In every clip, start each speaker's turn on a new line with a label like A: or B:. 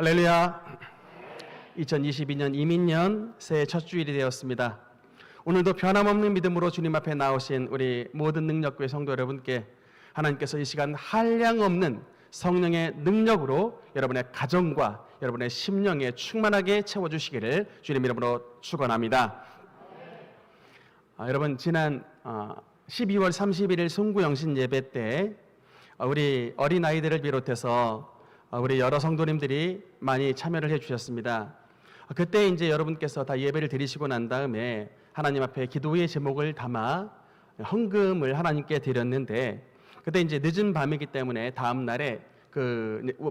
A: 할렐루야. 2022년 이민년 새해 첫 주일이 되었습니다. 오늘도 변함없는 믿음으로 주님 앞에 나오신 우리 모든 능력교회 성도 여러분께 하나님께서 이 시간 한량없는 성령의 능력으로 여러분의 가정과 여러분의 심령에 충만하게 채워주시기를 주님 이름으로 축원합니다. 여러분 지난 12월 31일 송구영신 예배 때 우리 어린아이들을 비롯해서 우리 여러 성도님들이 많이 참여를 해주셨습니다. 그때 이제 여러분께서 다 예배를 드리시고 난 다음에 하나님 앞에 기도의 제목을 담아 헌금을 하나님께 드렸는데, 그때 이제 늦은 밤이기 때문에 다음 날에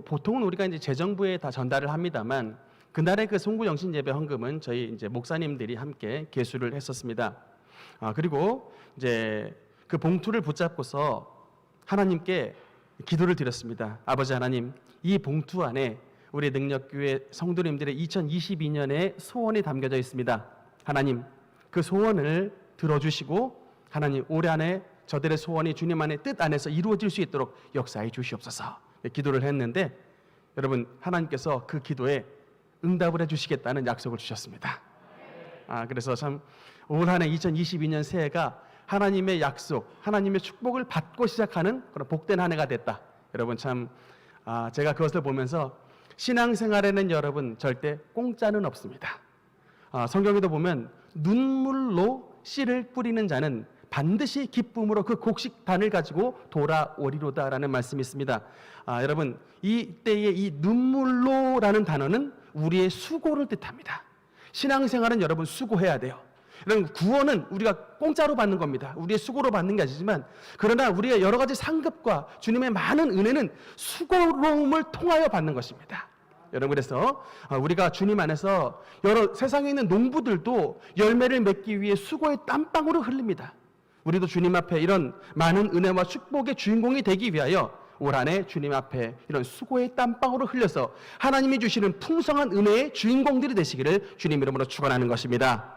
A: 보통은 우리가 이제 재정부에 다 전달을 합니다만, 그날의 그 송구영신 예배 헌금은 저희 이제 목사님들이 함께 계수를 했었습니다. 그리고 이제 그 봉투를 붙잡고서 하나님께 기도를 드렸습니다. 아버지 하나님, 이 봉투 안에 우리 능력교회 성도님들의 2022년의 소원이 담겨져 있습니다. 하나님, 그 소원을 들어주시고 하나님 올해 안에 저들의 소원이 주님 안의 뜻 안에서 이루어질 수 있도록 역사해 주시옵소서. 기도를 했는데 여러분, 하나님께서 그 기도에 응답을 해주시겠다는 약속을 주셨습니다. 그래서 참 올 한 해 2022년 새해가 하나님의 약속, 하나님의 축복을 받고 시작하는 그런 복된 한 해가 됐다. 여러분 참 제가 그것을 보면서 신앙생활에는 여러분 절대 공짜는 없습니다. 성경에도 보면 눈물로 씨를 뿌리는 자는 반드시 기쁨으로 그 곡식단을 가지고 돌아오리로다라는 말씀이 있습니다. 여러분 이때의 이 눈물로라는 단어는 우리의 수고를 뜻합니다. 신앙생활은 여러분 수고해야 돼요. 여러분 구원은 우리가 공짜로 받는 겁니다. 우리의 수고로 받는 게 아니지만, 그러나 우리의 여러 가지 상급과 주님의 많은 은혜는 수고로움을 통하여 받는 것입니다. 여러분 그래서 우리가 주님 안에서 여러 세상에 있는 농부들도 열매를 맺기 위해 수고의 땀방울을 흘립니다. 우리도 주님 앞에 이런 많은 은혜와 축복의 주인공이 되기 위하여 올 한 해 주님 앞에 이런 수고의 땀방울을 흘려서 하나님이 주시는 풍성한 은혜의 주인공들이 되시기를 주님 이름으로 축원하는 것입니다.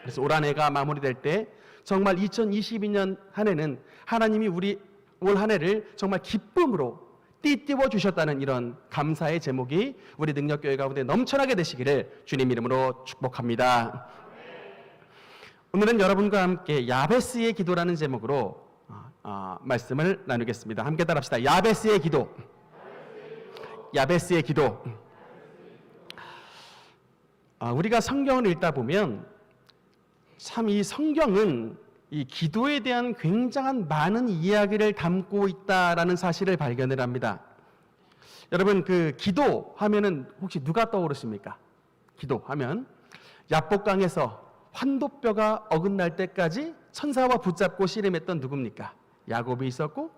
A: 그래서 올 한 해가 마무리될 때 정말 2022년 한 해는 하나님이 우리 올 한 해를 정말 기쁨으로 띠띠워 주셨다는 이런 감사의 제목이 우리 능력교회 가운데 넘쳐나게 되시기를 주님 이름으로 축복합니다. 오늘은 여러분과 함께 야베스의 기도라는 제목으로 말씀을 나누겠습니다. 함께 따라합시다. 야베스의 기도. 야베스의 기도. 우리가 성경을 읽다 보면 참 이 성경은 이 기도에 대한 굉장한 많은 이야기를 담고 있다라는 사실을 발견을 합니다. 여러분 그 기도하면은 혹시 누가 떠오르십니까? 기도하면 야복강에서 환도뼈가 어긋날 때까지 천사와 붙잡고 씨름했던 누굽니까? 야곱이 있었고,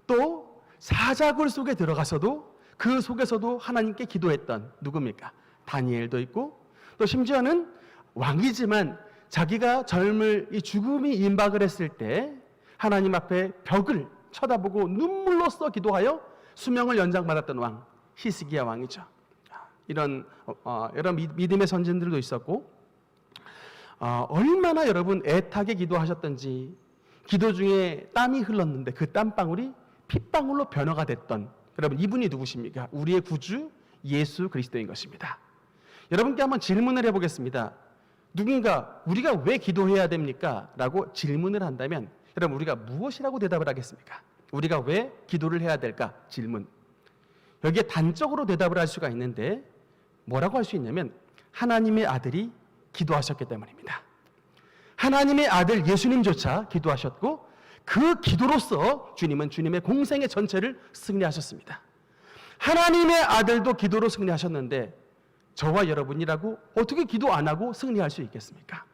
A: 또 사자굴 속에 들어가서도 그 속에서도 하나님께 기도했던 누굽니까? 다니엘도 있고, 또 심지어는 왕이지만 자기가 이 죽음이 임박을 했을 때 하나님 앞에 벽을 쳐다보고 눈물로써 기도하여 수명을 연장받았던 왕, 히스기야 왕이죠. 이런 여러 믿음의 선진들도 있었고, 얼마나 여러분 애타게 기도하셨던지, 기도 중에 땀이 흘렀는데 그 땀방울이 핏방울로 변화가 됐던 여러분, 이분이 누구십니까? 우리의 구주 예수 그리스도인 것입니다. 여러분께 한번 질문을 해보겠습니다. 누군가 우리가 왜 기도해야 됩니까? 라고 질문을 한다면 여러분 우리가 무엇이라고 대답을 하겠습니까? 우리가 왜 기도를 해야 될까? 질문. 여기에 단적으로 대답을 할 수가 있는데 뭐라고 할 수 있냐면 하나님의 아들이 기도하셨기 때문입니다. 하나님의 아들 예수님조차 기도하셨고, 그 기도로서 주님은 주님의 공생의 전체를 승리하셨습니다. 하나님의 아들도 기도로 승리하셨는데 저와 여러분이라고 어떻게 기도 안 하고 승리할 수 있겠습니까?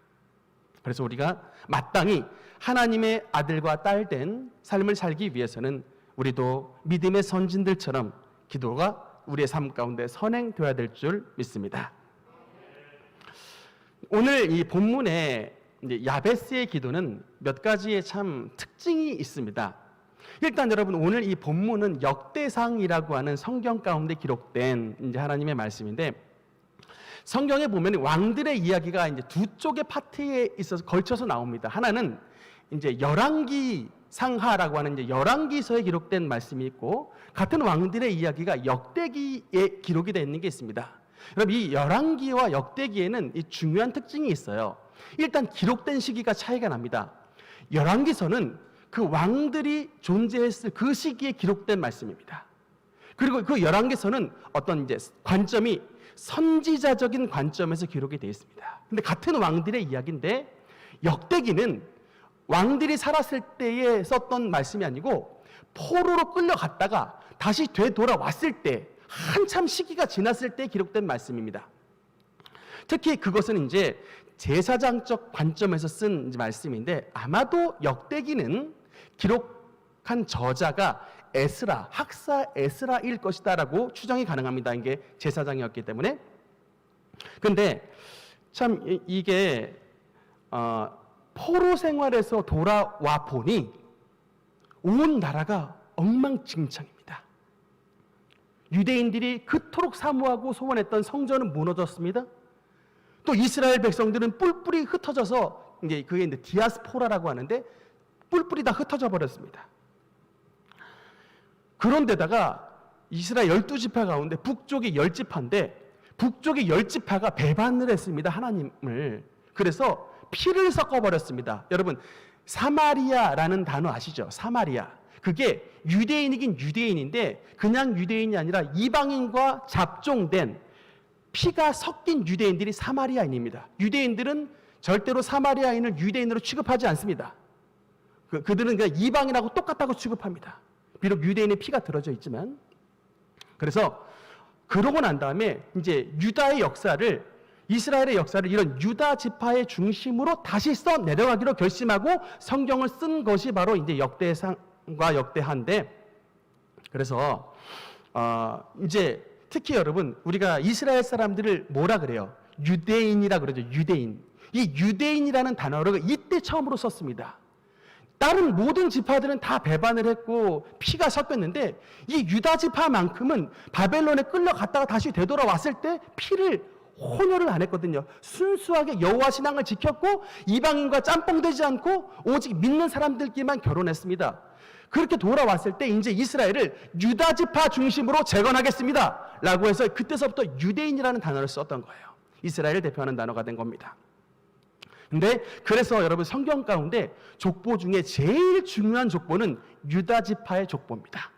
A: 그래서 우리가 마땅히 하나님의 아들과 딸 된 삶을 살기 위해서는 우리도 믿음의 선진들처럼 기도가 우리의 삶 가운데 선행되어야 될 줄 믿습니다. 오늘 이 본문에 야베스의 기도는 몇 가지의 참 특징이 있습니다. 일단 여러분 오늘 이 본문은 역대상이라고 하는 성경 가운데 기록된 이제 하나님의 말씀인데, 성경에 보면 왕들의 이야기가 이제 두 쪽의 파트에 있어서 걸쳐서 나옵니다. 하나는 이제 열왕기 상하라고 하는 이제 열왕기서에 기록된 말씀이 있고, 같은 왕들의 이야기가 역대기에 기록이 되어 있는 게 있습니다. 여러분, 이 열왕기와 역대기에는 이 중요한 특징이 있어요. 일단 기록된 시기가 차이가 납니다. 열왕기서는 그 왕들이 존재했을 그 시기에 기록된 말씀입니다. 그리고 그 열왕기서는 어떤 이제 관점이 선지자적인 관점에서 기록이 되어 있습니다. 근데 같은 왕들의 이야기인데, 역대기는 왕들이 살았을 때에 썼던 말씀이 아니고 포로로 끌려갔다가 다시 되돌아왔을 때, 한참 시기가 지났을 때 기록된 말씀입니다. 특히 그것은 이제 제사장적 관점에서 쓴 말씀인데, 아마도 역대기는 기록한 저자가 에스라, 학사 에스라일 것이다라고 추정이 가능합니다. 이게 제사장이었기 때문에. 근데 참 이게 포로 생활에서 돌아와 보니 온 나라가 엉망진창입니다. 유대인들이 그토록 사모하고 소원했던 성전은 무너졌습니다. 또 이스라엘 백성들은 뿔뿔이 흩어져서, 이제 그게 이제 디아스포라라고 하는데, 뿔뿔이 다 흩어져 버렸습니다. 그런데다가 이스라엘 12지파 가운데 북쪽이 10지파인데, 북쪽의 10지파가 배반을 했습니다, 하나님을. 그래서 피를 섞어버렸습니다. 여러분, 사마리아라는 단어 아시죠? 사마리아. 그게 유대인이긴 유대인인데 그냥 유대인이 아니라 이방인과 잡종된 피가 섞인 유대인들이 사마리아인입니다. 유대인들은 절대로 사마리아인을 유대인으로 취급하지 않습니다. 그들은 그냥 이방인하고 똑같다고 취급합니다. 비록 유대인의 피가 들어져 있지만. 그래서 그러고 난 다음에 이제 유다의 역사를, 이스라엘의 역사를 이런 유다 지파의 중심으로 다시 써 내려가기로 결심하고 성경을 쓴 것이 바로 이제 역대상과 역대하인데, 그래서 이제 특히 여러분, 우리가 이스라엘 사람들을 뭐라 그래요? 유대인이라 그러죠. 유대인. 이 유대인이라는 단어를 이때 처음으로 썼습니다. 다른 모든 지파들은 다 배반을 했고 피가 섞였는데, 이 유다 지파만큼은 바벨론에 끌려갔다가 다시 되돌아왔을 때 피를 혼혈을 안 했거든요. 순수하게 여호와 신앙을 지켰고 이방인과 짬뽕되지 않고 오직 믿는 사람들끼리만 결혼했습니다. 그렇게 돌아왔을 때 이제 이스라엘을 유다 지파 중심으로 재건하겠습니다 라고 해서 그때서부터 유대인이라는 단어를 썼던 거예요. 이스라엘을 대표하는 단어가 된 겁니다. 근데 그래서 여러분, 성경 가운데 족보 중에 제일 중요한 족보는 유다 지파의 족보입니다.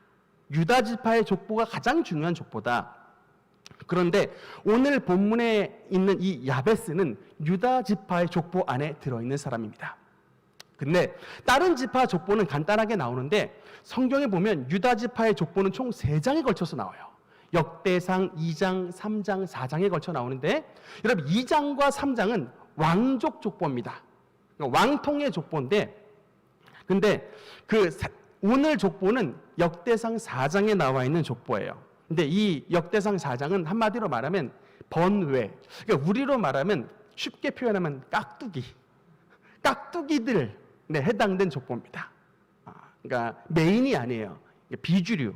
A: 유다 지파의 족보가 가장 중요한 족보다. 그런데 오늘 본문에 있는 이 야베스는 유다 지파의 족보 안에 들어있는 사람입니다. 근데 다른 지파 족보는 간단하게 나오는데, 성경에 보면 유다 지파의 족보는 총 3장에 걸쳐서 나와요. 역대상 2장, 3장, 4장에 걸쳐 나오는데, 여러분 2장과 3장은 왕족 족보입니다. 왕통의 족보인데, 근데 오늘 족보는 역대상 4장에 나와 있는 족보예요. 근데 이 역대상 4장은 한마디로 말하면 번외, 그러니까 우리로 말하면 쉽게 표현하면 깍두기들에 해당된 족보입니다. 그러니까 메인이 아니에요. 비주류.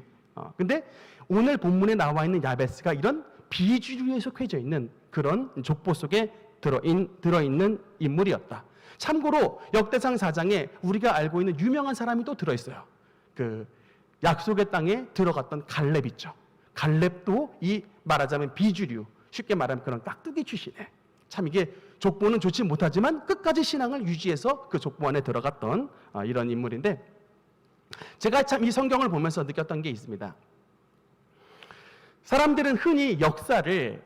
A: 근데 오늘 본문에 나와 있는 야베스가 이런 비주류에 속해져 있는 그런 족보 속에 들어있는 인물이었다. 참고로 역대상 4장에 우리가 알고 있는 유명한 사람이 또 들어있어요. 그 약속의 땅에 들어갔던 갈렙 있죠. 갈렙도 이 말하자면 비주류, 쉽게 말하면 그런 깍두기 출신에, 참 이게 족보는 좋지 못하지만 끝까지 신앙을 유지해서 그 족보 안에 들어갔던 이런 인물인데, 제가 참 이 성경을 보면서 느꼈던 게 있습니다. 사람들은 흔히 역사를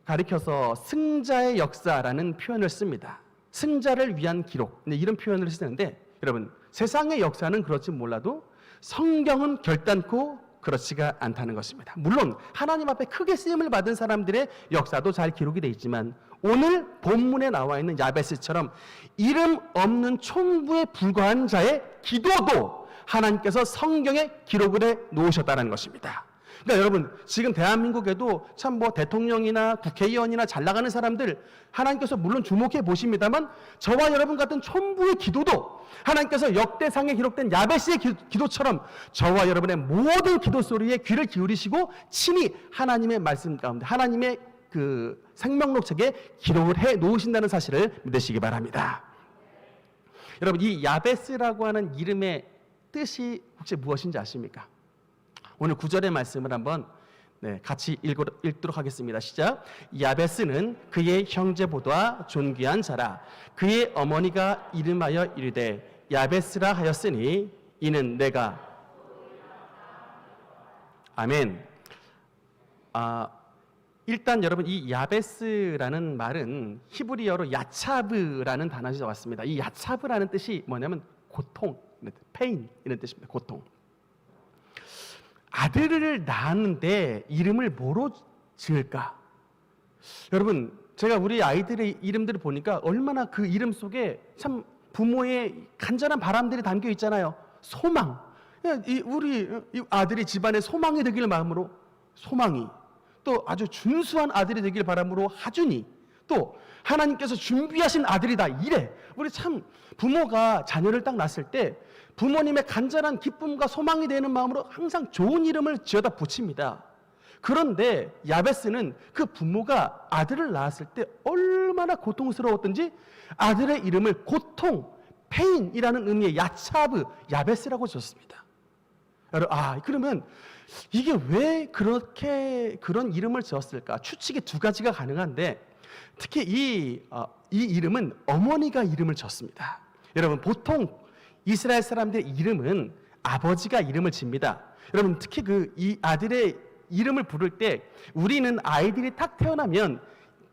A: 가리켜서 승자의 역사라는 표현을 씁니다. 승자를 위한 기록, 이런 표현을 쓰는데, 여러분 세상의 역사는 그렇지 몰라도 성경은 결단코 그렇지가 않다는 것입니다. 물론 하나님 앞에 크게 쓰임을 받은 사람들의 역사도 잘 기록이 되어 있지만, 오늘 본문에 나와 있는 야베스처럼 이름 없는 촌부에 불과한 자의 기도도 하나님께서 성경에 기록을 해 놓으셨다는 것입니다. 그러니까 여러분, 지금 대한민국에도 참 대통령이나 국회의원이나 잘 나가는 사람들 하나님께서 물론 주목해 보십니다만, 저와 여러분 같은 촌부의 기도도 하나님께서 역대상에 기록된 야베스의 기도처럼 저와 여러분의 모든 기도 소리에 귀를 기울이시고 친히 하나님의 말씀 가운데, 하나님의 그 생명록 책에 기록을 해 놓으신다는 사실을 믿으시기 바랍니다. 여러분, 이 야베스라고 하는 이름의 뜻이 혹시 무엇인지 아십니까? 오늘 9절의 말씀을 한번 같이 읽도록 하겠습니다. 시작. 야베스는 그의 형제보다 존귀한 자라. 그의 어머니가 이름하여 이르되 야베스라 하였으니 이는 내가. 아멘. 일단 여러분, 이 야베스라는 말은 히브리어로 야차브라는 단어에서 왔습니다. 이 야차브라는 뜻이 뭐냐면 고통, 페인 이런 뜻입니다. 고통. 아들을 낳았는데 이름을 뭐로 지을까? 여러분, 제가 우리 아이들의 이름들을 보니까 얼마나 그 이름 속에 참 부모의 간절한 바람들이 담겨 있잖아요. 소망. 우리 아들이 집안에 소망이 되길 마음으로 소망이, 또 아주 준수한 아들이 되길 바람으로 하준이, 또 하나님께서 준비하신 아들이다 이래. 우리 참 부모가 자녀를 딱 낳았을 때 부모님의 간절한 기쁨과 소망이 되는 마음으로 항상 좋은 이름을 지어다 붙입니다. 그런데 야베스는 그 부모가 아들을 낳았을 때 얼마나 고통스러웠던지 아들의 이름을 고통, 페인이라는 의미의 야차브, 야베스라고 지었습니다. 여러분, 그러면 이게 왜 그런 이름을 지었을까? 추측이 두 가지가 가능한데, 특히 이 이름은 어머니가 이름을 지었습니다. 여러분, 보통 이스라엘 사람들의 이름은 아버지가 이름을 집니다. 여러분, 특히 이 아들의 이름을 부를 때 우리는 아이들이 딱 태어나면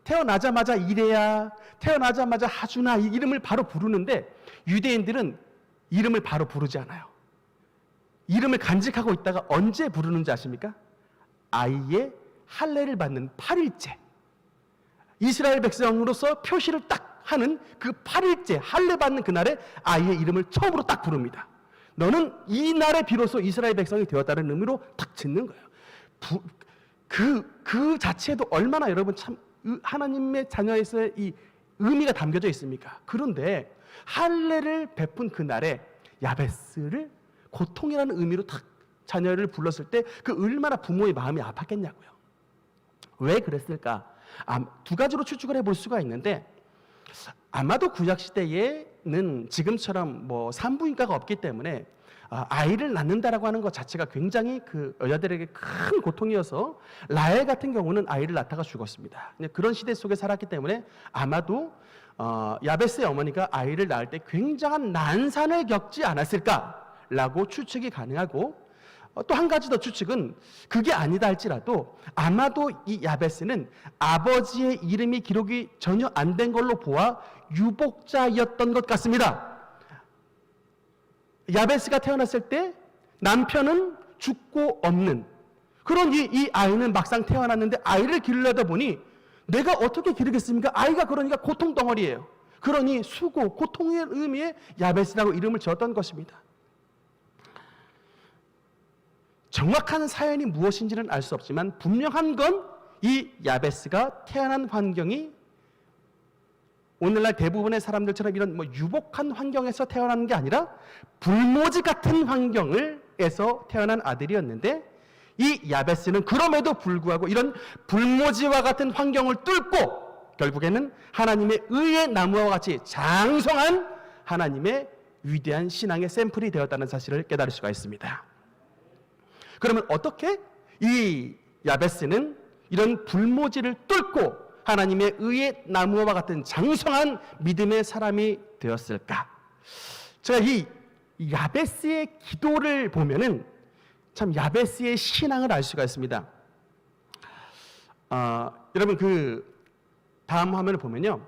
A: 태어나자마자 이레야, 태어나자마자 하준아 이 이름을 바로 부르는데, 유대인들은 이름을 바로 부르지 않아요. 이름을 간직하고 있다가 언제 부르는지 아십니까? 아이의 할례를 받는 8일째, 이스라엘 백성으로서 표시를 딱 하는 그 8일째 할례 받는 그날에 아이의 이름을 처음으로 딱 부릅니다. 너는 이 날에 비로소 이스라엘 백성이 되었다는 의미로 딱 짓는 거예요. 그 자체도 얼마나 여러분 참 하나님의 자녀에서의 이 의미가 담겨져 있습니까? 그런데 할례를 베푼 그날에 야베스를 고통이라는 의미로 딱 자녀를 불렀을 때 그 얼마나 부모의 마음이 아팠겠냐고요. 왜 그랬을까? 두 가지로 추측을 해볼 수가 있는데, 아마도 구약시대에는 지금처럼 산부인과가 없기 때문에 아이를 낳는다라고 하는 것 자체가 굉장히 그 여자들에게 큰 고통이어서 라헬 같은 경우는 아이를 낳다가 죽었습니다. 그런 시대 속에 살았기 때문에 아마도 야베스의 어머니가 아이를 낳을 때 굉장한 난산을 겪지 않았을까라고 추측이 가능하고, 또 한 가지 더 추측은 그게 아니다 할지라도 아마도 이 야베스는 아버지의 이름이 기록이 전혀 안 된 걸로 보아 유복자였던 것 같습니다. 야베스가 태어났을 때 남편은 죽고 없는 그런 이 아이는 막상 태어났는데 아이를 기르려다 보니 내가 어떻게 기르겠습니까? 아이가 그러니까 고통 덩어리예요. 그러니 수고, 고통의 의미의 야베스라고 이름을 지었던 것입니다. 정확한 사연이 무엇인지는 알 수 없지만 분명한 건 이 야베스가 태어난 환경이 오늘날 대부분의 사람들처럼 이런 유복한 환경에서 태어난 게 아니라 불모지 같은 환경에서 태어난 아들이었는데, 이 야베스는 그럼에도 불구하고 이런 불모지와 같은 환경을 뚫고 결국에는 하나님의 의의 나무와 같이 장성한 하나님의 위대한 신앙의 샘플이 되었다는 사실을 깨달을 수가 있습니다. 그러면 어떻게 이 야베스는 이런 불모지를 뚫고 하나님의 의의 나무와 같은 장성한 믿음의 사람이 되었을까? 제가 이 야베스의 기도를 보면은 참 야베스의 신앙을 알 수가 있습니다. 여러분, 그 다음 화면을 보면요,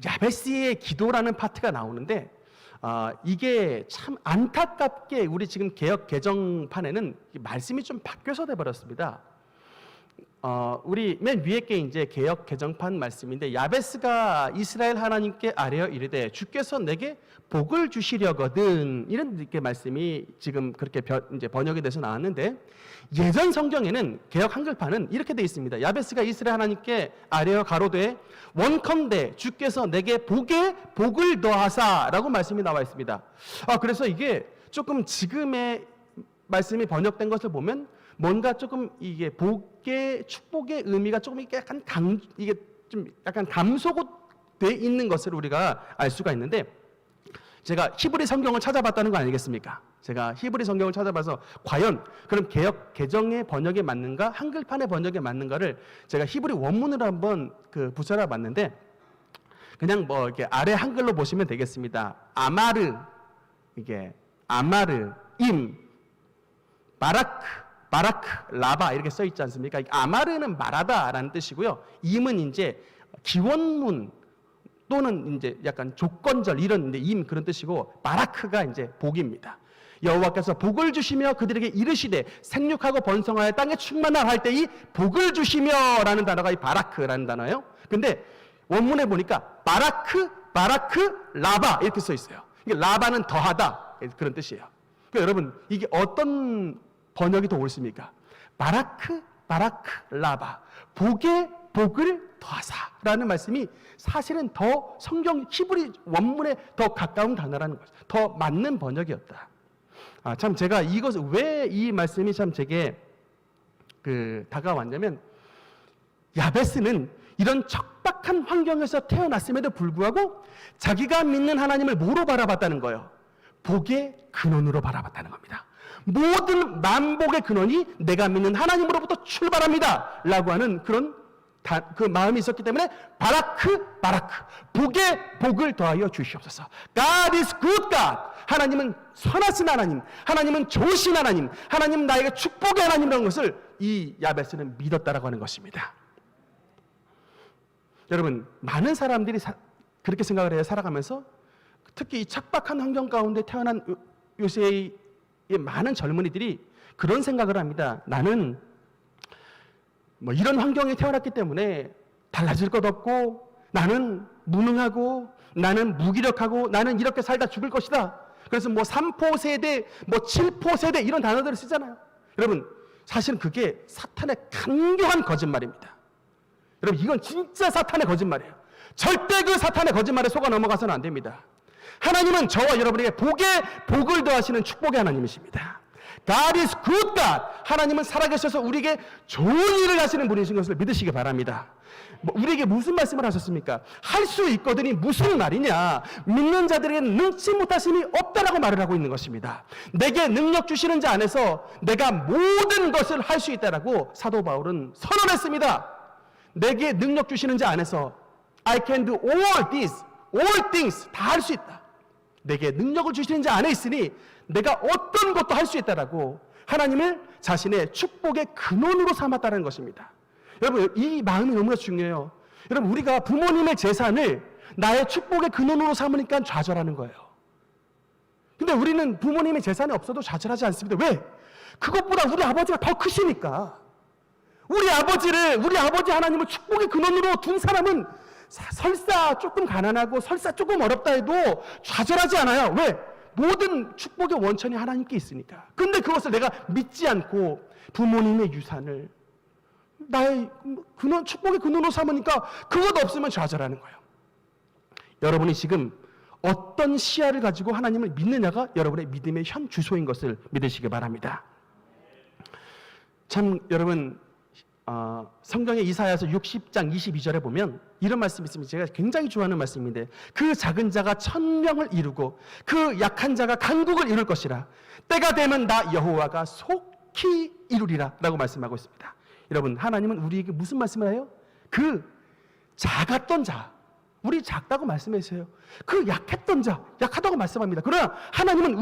A: 야베스의 기도라는 파트가 나오는데, 이게 참 안타깝게 우리 지금 개역 개정판에는 말씀이 좀 바뀌어서 돼버렸습니다. 우리 맨 위에 게 이제 개역 개정판 말씀인데, 야베스가 이스라엘 하나님께 아뢰어 이르되 주께서 내게 복을 주시려거든, 이런 이렇게 말씀이 지금 그렇게 이제 번역이 돼서 나왔는데, 예전 성경에는 개역 한글판은 이렇게 돼 있습니다. 야베스가 이스라엘 하나님께 아뢰어 가로되 원컨대 주께서 내게 복을 더하사라고 말씀이 나와 있습니다. 그래서 이게 조금 지금의 말씀이 번역된 것을 보면 뭔가 조금 이게 복의 축복의 의미가 조금 이게 좀 약간 감소돼 있는 것을 우리가 알 수가 있는데, 제가 히브리 성경을 찾아봤다는 거 아니겠습니까? 제가 히브리 성경을 찾아봐서 과연 그럼 개정의 번역에 맞는가, 한글판의 번역에 맞는가를 제가 히브리 원문으로 한번 붙여놔 봤는데, 그냥 뭐 이렇게 아래 한글로 보시면 되겠습니다. 아마르, 이게 아마르, 임, 바라크, 라바 이렇게 써 있지 않습니까? 아마르는 말하다라는 뜻이고요. 임은 이제 기원문 또는 이제 약간 조건절 이런 임 그런 뜻이고, 바라크가 이제 복입니다. 여호와께서 복을 주시며 그들에게 이르시되 생육하고 번성하여 땅에 충만하라 할 때 이 복을 주시며라는 단어가 이 바라크라는 단어예요. 근데 원문에 보니까 바라크, 라바 이렇게 써 있어요. 이게 라바는 더하다 그런 뜻이에요. 그러니까 여러분 이게 어떤 번역이 더 옳습니까? 바라크, 라바, 복에 복을 더하사라는 말씀이 사실은 더 성경 히브리 원문에 더 가까운 단어라는 거죠. 더 맞는 번역이었다. 참 제가 이것을 왜 이 말씀이 참 제게 다가왔냐면, 야베스는 이런 척박한 환경에서 태어났음에도 불구하고 자기가 믿는 하나님을 뭐로 바라봤다는 거예요? 복의 근원으로 바라봤다는 겁니다. 모든 만복의 근원이 내가 믿는 하나님으로부터 출발합니다 라고 하는 그런 그 마음이 있었기 때문에 바라크, 복의 복을 더하여 주시옵소서. God is good God. 하나님은 선하신 하나님, 하나님은 좋으신 하나님, 하나님 나에게 축복의 하나님이라는 것을 이 야베스는 믿었다라고 하는 것입니다. 여러분, 많은 사람들이 그렇게 생각을 해요. 살아가면서 특히 이 척박한 환경 가운데 태어난 요새의 많은 젊은이들이 그런 생각을 합니다. 나는 뭐 이런 환경에 태어났기 때문에 달라질 것 없고, 나는 무능하고, 나는 무기력하고, 나는 이렇게 살다 죽을 것이다. 그래서 뭐 3포 세대, 뭐 7포 세대 이런 단어들을 쓰잖아요. 여러분, 사실은 그게 사탄의 간교한 거짓말입니다. 여러분, 이건 진짜 사탄의 거짓말이에요. 절대 그 사탄의 거짓말에 속아 넘어가서는 안 됩니다. 하나님은 저와 여러분에게 복을 더하시는 축복의 하나님이십니다. God is good God. 하나님은 살아계셔서 우리에게 좋은 일을 하시는 분이신 것을 믿으시기 바랍니다. 우리에게 무슨 말씀을 하셨습니까? 할 수 있거든이 무슨 말이냐? 믿는 자들에게는 능치 못하심이 없다라고 말을 하고 있는 것입니다. 내게 능력 주시는 자 안에서 내가 모든 것을 할 수 있다라고 사도 바울은 선언했습니다. 내게 능력 주시는 자 안에서 I can do all things 다 할 수 있다. 내게 능력을 주시는 자 안에 있으니 내가 어떤 것도 할 수 있다라고 하나님을 자신의 축복의 근원으로 삼았다는 것입니다. 여러분, 이 마음이 너무나 중요해요. 여러분, 우리가 부모님의 재산을 나의 축복의 근원으로 삼으니까 좌절하는 거예요. 근데 우리는 부모님의 재산이 없어도 좌절하지 않습니다. 왜? 그것보다 우리 아버지가 더 크시니까. 우리 아버지 하나님을 축복의 근원으로 둔 사람은 설사 조금 가난하고 설사 조금 어렵다 해도 좌절하지 않아요. 왜? 모든 축복의 원천이 하나님께 있으니까. 근데 그것을 내가 믿지 않고 부모님의 유산을 나의 축복의 근원으로 삼으니까 그것 없으면 좌절하는 거예요. 여러분이 지금 어떤 시야를 가지고 하나님을 믿느냐가 여러분의 믿음의 현 주소인 것을 믿으시기 바랍니다. 참 여러분, 성경의 이사야서 60장 22절에 보면 이런 말씀이 있습니다. 제가 굉장히 좋아하는 말씀인데, 그 작은 자가 1000명을 이루고 그 약한 자가 강국을 이룰 것이라. 때가 되면 나 여호와가 속히 이루리라 라고 말씀하고 있습니다. 여러분, 하나님은 우리에게 무슨 말씀을 해요? 그 작았던 자, 우리 작다고 말씀하세요. 그 약했던 자, 약하다고 말씀합니다. 그러나 하나님은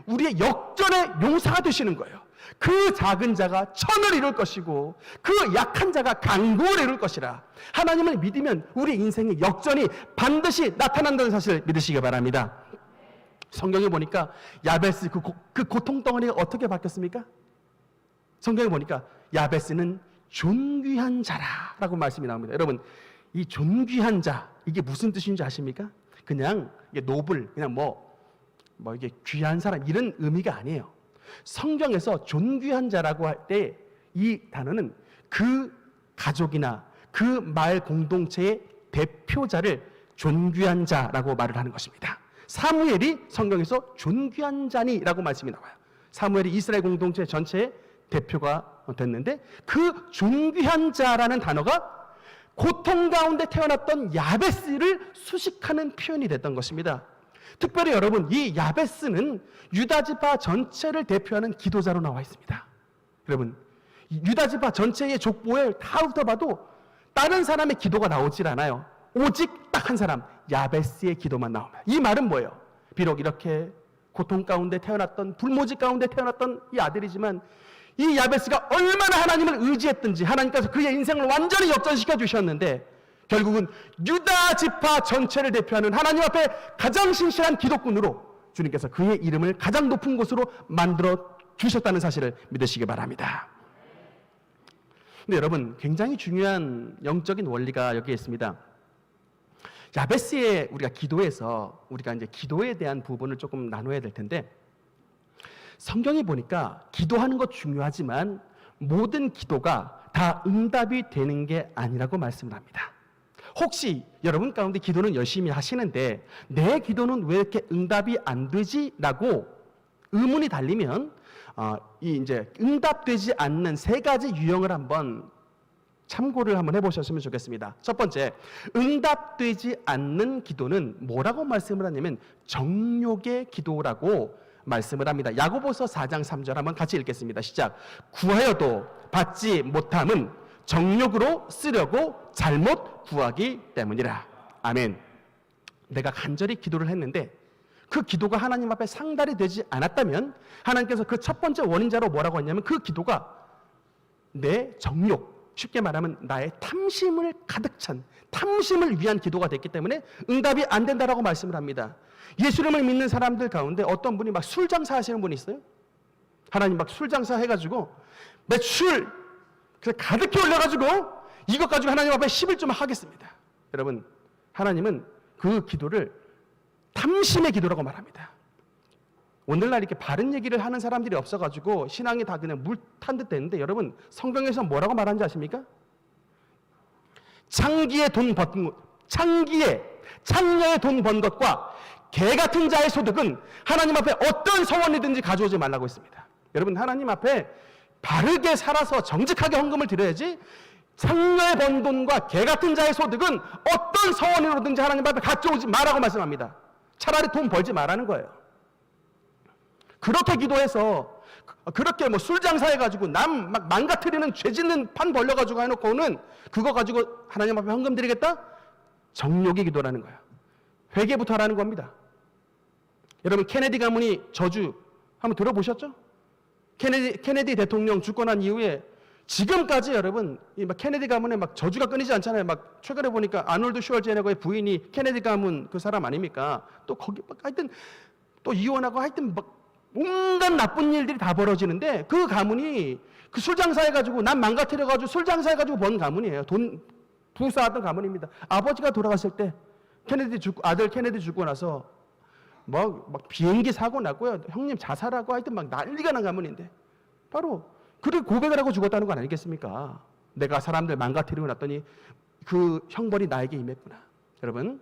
A: 우리의 역전의 용사가 되시는 거예요. 그 작은 자가 1000을 이룰 것이고 그 약한 자가 강국을 이룰 것이라. 하나님을 믿으면 우리 인생의 역전이 반드시 나타난다는 사실을 믿으시기 바랍니다. 성경에 보니까 야베스 그 고통 덩어리가 어떻게 바뀌었습니까? 성경에 보니까 야베스는 존귀한 자라라고 말씀이 나옵니다. 여러분, 이 존귀한 자, 이게 무슨 뜻인지 아십니까? 그냥 이게 노블, 그냥 뭐 이게 귀한 사람 이런 의미가 아니에요. 성경에서 존귀한 자라고 할 때 이 단어는 그 가족이나 그 마을 공동체의 대표자를 존귀한 자라고 말을 하는 것입니다. 사무엘이 성경에서 존귀한 자니라고 말씀이 나와요. 사무엘이 이스라엘 공동체 전체의 대표가 됐는데, 그 존귀한 자라는 단어가 고통 가운데 태어났던 야베스를 수식하는 표현이 됐던 것입니다. 특별히 여러분, 이 야베스는 유다지파 전체를 대표하는 기도자로 나와 있습니다. 여러분, 유다지파 전체의 족보에 다 훑어봐도 다른 사람의 기도가 나오질 않아요. 오직 딱 한 사람, 야베스의 기도만 나옵니다. 이 말은 뭐예요? 비록 이렇게 고통 가운데 태어났던, 불모지 가운데 태어났던 이 아들이지만 이 야베스가 얼마나 하나님을 의지했든지 하나님께서 그의 인생을 완전히 역전시켜 주셨는데 결국은 유다 지파 전체를 대표하는 하나님 앞에 가장 신실한 기도꾼으로 주님께서 그의 이름을 가장 높은 곳으로 만들어 주셨다는 사실을 믿으시기 바랍니다. 근데 여러분, 굉장히 중요한 영적인 원리가 여기에 있습니다. 야베스의 우리가 기도에서 우리가 이제 기도에 대한 부분을 조금 나눠야 될 텐데, 성경에 보니까 기도하는 것 중요하지만 모든 기도가 다 응답이 되는 게 아니라고 말씀을 합니다. 혹시 여러분 가운데 기도는 열심히 하시는데 내 기도는 왜 이렇게 응답이 안 되지? 라고 의문이 달리면 이 이제 응답되지 않는 세 가지 유형을 한번 참고를 한번 해보셨으면 좋겠습니다. 첫 번째, 응답되지 않는 기도는 뭐라고 말씀을 하냐면 정욕의 기도라고 말씀을 합니다. 야고보서 4장 3절 한번 같이 읽겠습니다. 시작. 구하여도 받지 못함은 정욕으로 쓰려고 잘못 구하기 때문이라. 아멘. 내가 간절히 기도를 했는데 그 기도가 하나님 앞에 상달이 되지 않았다면 하나님께서 그 첫 번째 원인자로 뭐라고 했냐면 그 기도가 내 정욕, 쉽게 말하면 나의 탐심을 가득 찬, 탐심을 위한 기도가 됐기 때문에 응답이 안 된다라고 말씀을 합니다. 예수님을 믿는 사람들 가운데 어떤 분이 막 술 장사 하시는 분이 있어요. 하나님 막 술 장사 해가지고 매출 가득히 올려가지고 이것 가지고 하나님 앞에 10일 좀 하겠습니다. 여러분, 하나님은 그 기도를 탐심의 기도라고 말합니다. 오늘날 이렇게 바른 얘기를 하는 사람들이 없어가지고 신앙이 다 그냥 물 탄 듯 됐는데, 여러분 성경에서 뭐라고 말하는지 아십니까? 창녀의 돈 번 것과 개 같은 자의 소득은 하나님 앞에 어떤 서원이든지 가져오지 말라고 했습니다. 여러분, 하나님 앞에 바르게 살아서 정직하게 헌금을 드려야지 창녀의 번 돈과 개 같은 자의 소득은 어떤 서원으로든지 하나님 앞에 가져오지 말라고 말씀합니다. 차라리 돈 벌지 말라는 거예요. 그렇게 기도해서 그렇게 뭐 술 장사해가지고 남 막 망가뜨리는 죄 짓는 판 벌려가지고 해놓고는 그거 가지고 하나님 앞에 헌금 드리겠다? 정욕의 기도라는 거야. 회개부터 하라는 겁니다. 여러분, 케네디 가문이 저주 한번 들어보셨죠? 케네디 대통령 죽고 난 이후에 지금까지 여러분 막 케네디 가문에 막 저주가 끊이지 않잖아요. 막 최근에 보니까 아놀드 슈왈제네거의 부인이 케네디 가문 그 사람 아닙니까? 또 거기 막 하여튼 또 이혼하고 하여튼 막 온갖 나쁜 일들이 다 벌어지는데 그 가문이 그 술 장사해가지고 남 망가뜨려가지고 술 장사해가지고 번 가문이에요. 돈 부쌓았던 가문입니다. 아버지가 돌아갔을 때 아들 케네디 죽고 나서 막 비행기 사고 났고요. 형님 자살하고 하여튼 막 난리가 난 가문인데 바로 그를 고백을 하고 죽었다는 건 아니겠습니까? 내가 사람들 망가뜨리고 났더니 그 형벌이 나에게 임했구나. 여러분,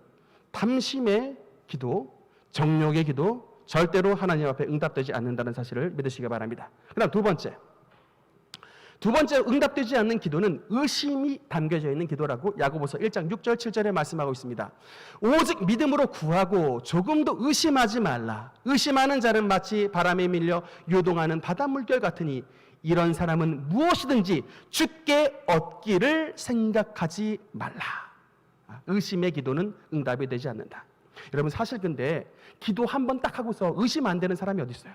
A: 탐심의 기도, 정욕의 기도 절대로 하나님 앞에 응답되지 않는다는 사실을 믿으시기 바랍니다. 그다음 두 번째 응답되지 않는 기도는 의심이 담겨져 있는 기도라고 야고보서 1장 6절 7절에 말씀하고 있습니다. 오직 믿음으로 구하고 조금도 의심하지 말라. 의심하는 자는 마치 바람에 밀려 요동하는 바다 물결 같으니 이런 사람은 무엇이든지 주께 얻기를 생각하지 말라. 의심의 기도는 응답이 되지 않는다. 여러분, 사실 근데 기도 한 번 딱 하고서 의심 안 되는 사람이 어디 있어요?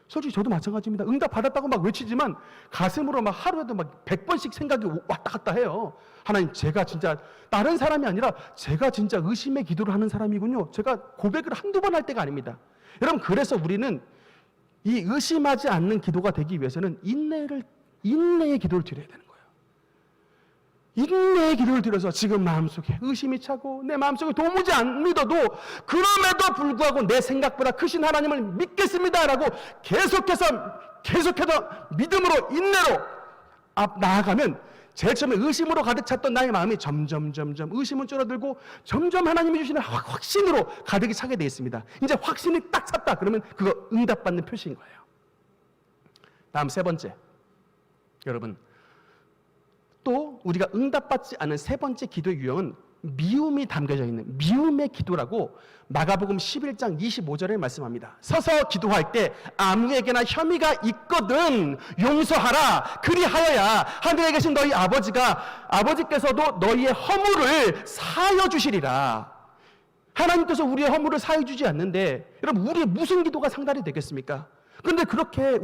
A: 솔직히 저도 마찬가지입니다. 응답 받았다고 막 외치지만 가슴으로 막 하루에도 막 100번씩 생각이 왔다 갔다 해요. 하나님, 제가 진짜 다른 사람이 아니라 제가 진짜 의심의 기도를 하는 사람이군요. 제가 고백을 한두 번 할 때가 아닙니다. 여러분, 그래서 우리는 이 의심하지 않는 기도가 되기 위해서는 인내의 기도를 드려야 되는 거예요. 인내의 기도를 드려서 지금 마음속에 의심이 차고 내 마음속에 도무지 안 믿어도 그럼에도 불구하고 내 생각보다 크신 하나님을 믿겠습니다라고 계속해서 믿음으로 인내로 나아가면 제일 처음에 의심으로 가득 찼던 나의 마음이 점점 의심은 줄어들고 점점 하나님이 주시는 확신으로 가득히 차게 되어 있습니다. 이제 확신이 딱 찼다 그러면 그거 응답받는 표시인 거예요. 다음 세 번째, 여러분, 또 우리가 응답받지 않은 세 번째 기도의 유형은 미움이 담겨져 있는 미움의 기도라고 마가복음 11장 25절에 말씀합니다. 서서 기도할 때 아무에게나 혐의가 있거든 용서하라. 그리하여야 하늘에 계신 너희 아버지께서도 너희의 허물을 사하여 주시리라. 하나님께서 우리의 허물을 사하여 주지 않는데 여러분 우리의 무슨 기도가 상달이 되겠습니까? 그런데 그렇게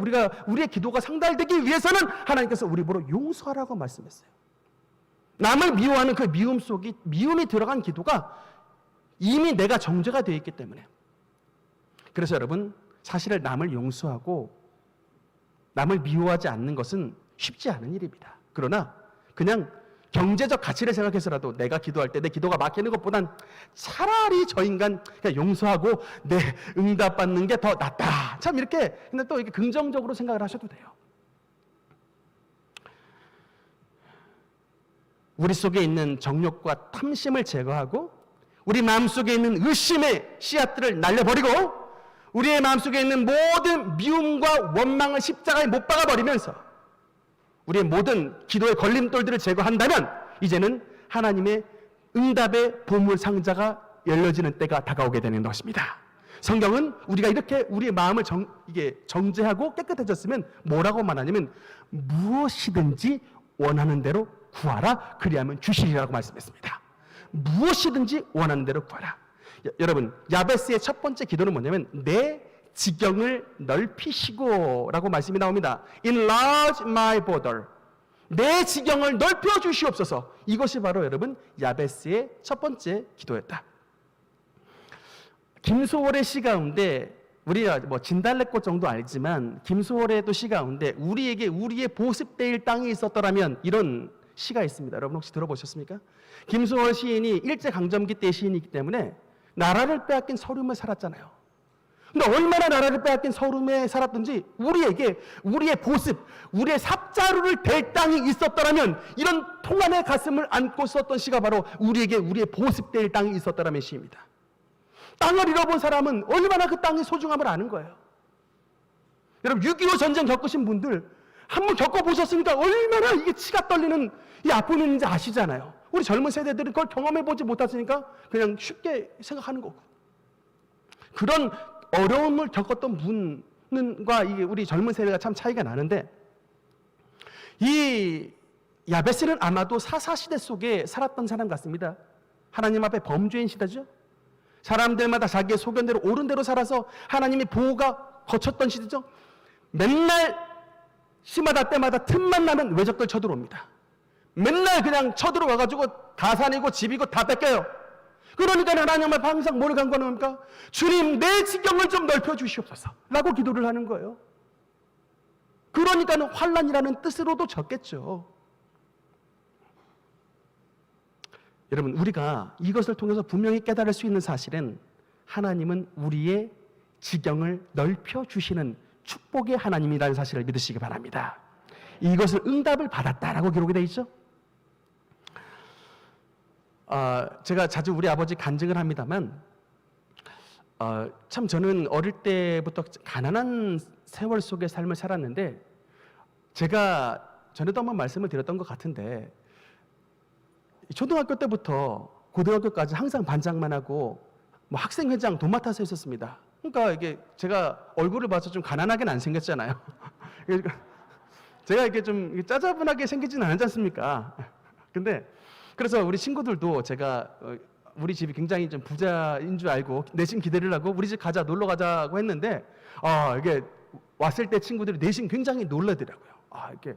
A: 우리의 기도가 상달되기 위해서는 하나님께서 우리 보러 용서하라고 말씀했어요. 남을 미워하는 그 미움 속이 미움이 들어간 기도가 이미 내가 정죄가 되어 있기 때문에. 그래서 여러분 사실은 남을 용서하고 남을 미워하지 않는 것은 쉽지 않은 일입니다. 그러나 그냥 경제적 가치를 생각해서라도 내가 기도할 때 내 기도가 막히는 것보단 차라리 저 인간 그냥 용서하고 내 응답받는 게 더 낫다. 참 이렇게 근데 또 이렇게 긍정적으로 생각을 하셔도 돼요. 우리 속에 있는 정욕과 탐심을 제거하고 우리 마음속에 있는 의심의 씨앗들을 날려버리고 우리의 마음속에 있는 모든 미움과 원망을 십자가에 못 박아버리면서 우리의 모든 기도의 걸림돌들을 제거한다면 이제는 하나님의 응답의 보물 상자가 열려지는 때가 다가오게 되는 것입니다. 성경은 우리가 이렇게 우리의 마음을 정죄하고 깨끗해졌으면 뭐라고 말하냐면 무엇이든지 원하는 대로 구하라. 그리하면 주시리라고 말씀했습니다. 무엇이든지 원하는 대로 구하라. 여러분 야베스의 첫 번째 기도는 뭐냐면 내 지경을 넓히시고 라고 말씀이 나옵니다. Enlarge my border. 내 지경을 넓혀 주시옵소서. 이것이 바로 여러분 야베스의 첫 번째 기도였다. 김소월의 시 가운데 우리가 진달래꽃 정도 알지만 김소월의 또 시 가운데 우리에게 우리의 보습될 땅이 있었더라면 이런 시가 있습니다. 여러분 혹시 들어보셨습니까? 김소월 시인이 일제강점기 때 시인이기 때문에 나라를 빼앗긴 서름에 살았잖아요. 근데 얼마나 나라를 빼앗긴 서름에 살았든지 우리에게 우리의 보습, 우리의 삽자루를 댈 땅이 있었더라면 이런 통안의 가슴을 안고 썼던 시가 바로 우리에게 우리의 보습될 땅이 있었더라면 시입니다. 땅을 잃어본 사람은 얼마나 그 땅의 소중함을 아는 거예요. 여러분 6.25 전쟁 겪으신 분들 한번 겪어보셨으니까 얼마나 이게 치가 떨리는 이 아픔이 있는지 아시잖아요. 우리 젊은 세대들은 그걸 경험해보지 못했으니까 그냥 쉽게 생각하는 거고. 그런 어려움을 겪었던 분과 우리 젊은 세대가 참 차이가 나는데 이 야베스는 아마도 사사시대 속에 살았던 사람 같습니다. 하나님 앞에 범죄인 시대죠. 사람들마다 자기의 소견대로 옳은 대로 살아서 하나님의 보호가 거쳤던 시대죠. 맨날 시마다 때마다 틈만 나면 외적들 쳐들어옵니다. 맨날 그냥 쳐들어와가지고 가산이고 집이고 다 뺏겨요. 그러니까 하나님 앞에 항상 뭘 간구합니까? 주님 내 지경을 좀 넓혀 주시옵소서 라고 기도를 하는 거예요. 그러니까는 환난이라는 뜻으로도 적겠죠. 여러분 우리가 이것을 통해서 분명히 깨달을 수 있는 사실은 하나님은 우리의 지경을 넓혀 주시는 축복의 하나님이라는 사실을 믿으시기 바랍니다. 이것을 응답을 받았다라고 기록이 되어 있죠. 제가 자주 우리 아버지 간증을 합니다만 참 저는 어릴 때부터 가난한 세월 속의 삶을 살았는데 제가 전에도 한번 말씀을 드렸던 것 같은데 초등학교 때부터 고등학교까지 항상 반장만 하고 학생회장 도맡아서 했었습니다. 그러니까 이게 제가 얼굴을 봐서 좀 가난하게는 안 생겼잖아요. 제가 이렇게 좀 짜자분하게 생기지는 않지 않습니까? 근데 그래서 우리 친구들도 제가 우리 집이 굉장히 좀 부자인 줄 알고 내심 기대를 하고 우리 집 가자 놀러 가자고 했는데 이게 왔을 때 친구들이 내심 굉장히 놀라더라고요. 이렇게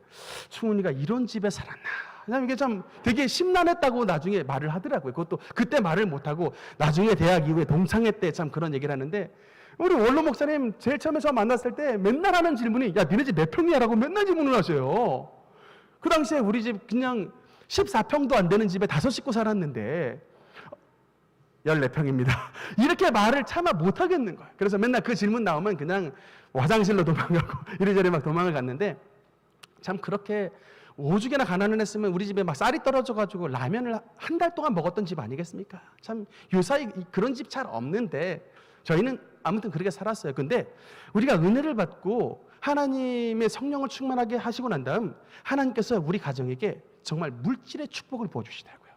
A: 충훈이가 이런 집에 살았나? 그다음에 이게 참 되게 심란했다고 나중에 말을 하더라고요. 그것도 그때 말을 못하고 나중에 대학 이후에 동창회 때 참 그런 얘기를 하는데 우리 원로 목사님 제일 처음에 저 만났을 때 맨날 하는 질문이 야 니네 집 몇 평이야? 라고 맨날 질문을 하셔요. 그 당시에 우리 집 그냥 14평도 안 되는 집에 5식구 살았는데 14평입니다. 이렇게 말을 차마 못하겠는 거예요. 그래서 맨날 그 질문 나오면 그냥 화장실로 도망가고 이리저리 막 도망을 갔는데 참 그렇게 오죽이나 가난을 했으면 우리 집에 막 쌀이 떨어져가지고 라면을 한 달 동안 먹었던 집 아니겠습니까? 참 요사이 그런 집 잘 없는데 저희는 아무튼 그렇게 살았어요. 근데 우리가 은혜를 받고 하나님의 성령을 충만하게 하시고 난 다음 하나님께서 우리 가정에게 정말 물질의 축복을 부어주시더라고요.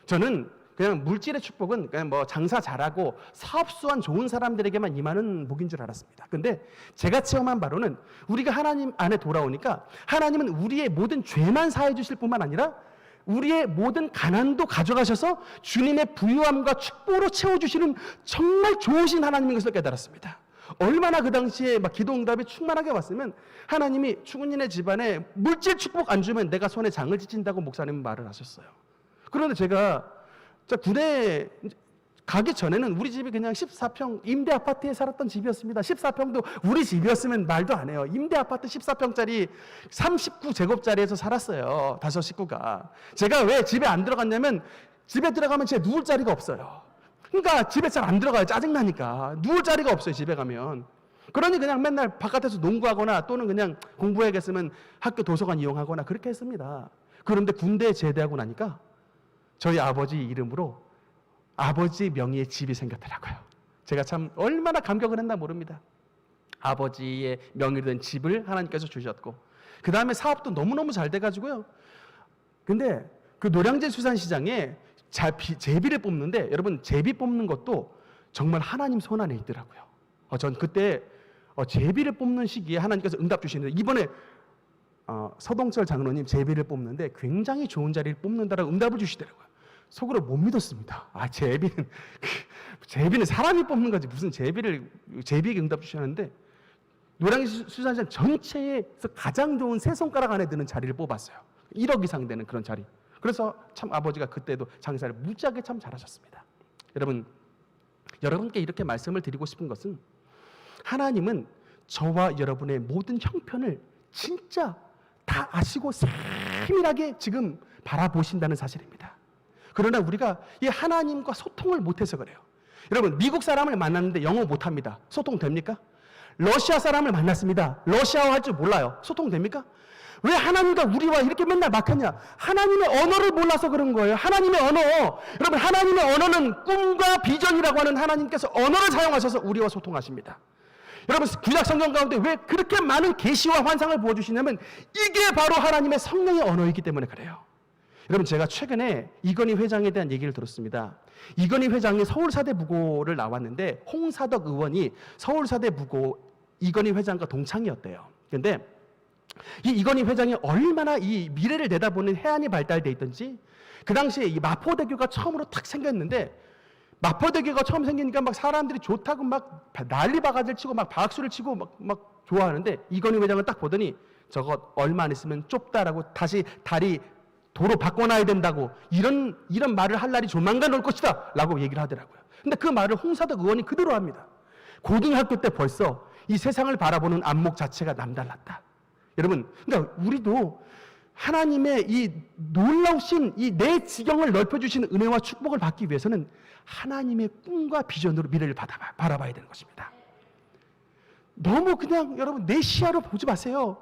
A: 저는 그냥 물질의 축복은 그냥 뭐 장사 잘하고 사업수완 좋은 사람들에게만 임하는 복인 줄 알았습니다. 근데 제가 체험한 바로는 우리가 하나님 안에 돌아오니까 하나님은 우리의 모든 죄만 사해 주실 뿐만 아니라 우리의 모든 가난도 가져가셔서 주님의 부유함과 축복으로 채워주시는 정말 좋으신 하나님인 것을 깨달았습니다. 얼마나 그 당시에 막 기도 응답이 충만하게 왔으면 하나님이 충은이네 집안에 물질 축복 안 주면 내가 손에 장을 지친다고 목사님은 말을 하셨어요. 그런데 제가 군에 가기 전에는 우리 집이 그냥 14평 임대 아파트에 살았던 집이었습니다. 14평도 우리 집이었으면 말도 안 해요. 임대 아파트 14평짜리 39제곱짜리에서 살았어요. 5식구가. 제가 왜 집에 안 들어갔냐면 집에 들어가면 진짜 누울 자리가 없어요. 그러니까 집에 잘 안 들어가요. 짜증나니까. 누울 자리가 없어요. 집에 가면. 그러니 그냥 맨날 바깥에서 농구하거나 또는 그냥 공부해야겠으면 학교 도서관 이용하거나 그렇게 했습니다. 그런데 군대에 제대하고 나니까 저희 아버지 이름으로 아버지 명의의 집이 생겼더라고요. 제가 참 얼마나 감격을 했나 모릅니다. 아버지의 명의로 된 집을 하나님께서 주셨고 그 다음에 사업도 너무너무 잘 돼가지고요. 근데 그 노량진 수산시장에 제비를 뽑는데 여러분 제비 뽑는 것도 정말 하나님 손 안에 있더라고요. 전 그때 제비를 뽑는 시기에 하나님께서 응답 주시는데 이번에 서동철 장로님 제비를 뽑는데 굉장히 좋은 자리를 뽑는다라고 응답을 주시더라고요. 속으로 못 믿었습니다. 제비는 사람이 뽑는 거지 무슨 제비에게 응답 주시는데 노량진 수산시장 전체에서 가장 좋은 세 손가락 안에 드는 자리를 뽑았어요. 1억 이상 되는 그런 자리. 그래서 참 아버지가 그때도 장사를 무지하게 참 잘하셨습니다. 여러분께 이렇게 말씀을 드리고 싶은 것은 하나님은 저와 여러분의 모든 형편을 진짜 다 아시고 세밀하게 지금 바라보신다는 사실입니다. 그러나 우리가 이 하나님과 소통을 못해서 그래요. 여러분 미국 사람을 만났는데 영어 못합니다. 소통 됩니까? 러시아 사람을 만났습니다. 러시아어 할 줄 몰라요. 소통 됩니까? 왜 하나님과 우리와 이렇게 맨날 막혔냐? 하나님의 언어를 몰라서 그런 거예요. 하나님의 언어. 여러분 하나님의 언어는 꿈과 비전이라고 하는 하나님께서 언어를 사용하셔서 우리와 소통하십니다. 여러분 구약 성경 가운데 왜 그렇게 많은 계시와 환상을 보여주시냐면 이게 바로 하나님의 성령의 언어이기 때문에 그래요. 여러분 제가 최근에 이건희 회장에 대한 얘기를 들었습니다. 이건희 회장이 서울사대부고를 나왔는데 홍사덕 의원이 서울사대부고 이건희 회장과 동창이었대요. 그런데 이 이건희 회장이 얼마나 이 미래를 내다보는 해안이 발달돼 있던지 그 당시에 이 마포대교가 처음으로 탁 생겼는데 마포대교가 처음 생기니까 막 사람들이 좋다고 막 난리 바가지를 치고 막 박수를 치고 막 좋아하는데 이건희 회장은 딱 보더니 저거 얼마 안 있으면 좁다라고 다시 다리 도로 바꿔놔야 된다고 이런 말을 할 날이 조만간 올 것이다 라고 얘기를 하더라고요. 근데 그 말을 홍사덕 의원이 그대로 합니다. 고등학교 때 벌써 이 세상을 바라보는 안목 자체가 남달랐다. 여러분, 그러니까 우리도 하나님의 이 놀라우신 이 내 지경을 넓혀주시는 은혜와 축복을 받기 위해서는 하나님의 꿈과 비전으로 미래를 바라봐야 되는 것입니다. 너무 그냥 여러분 내 시야로 보지 마세요.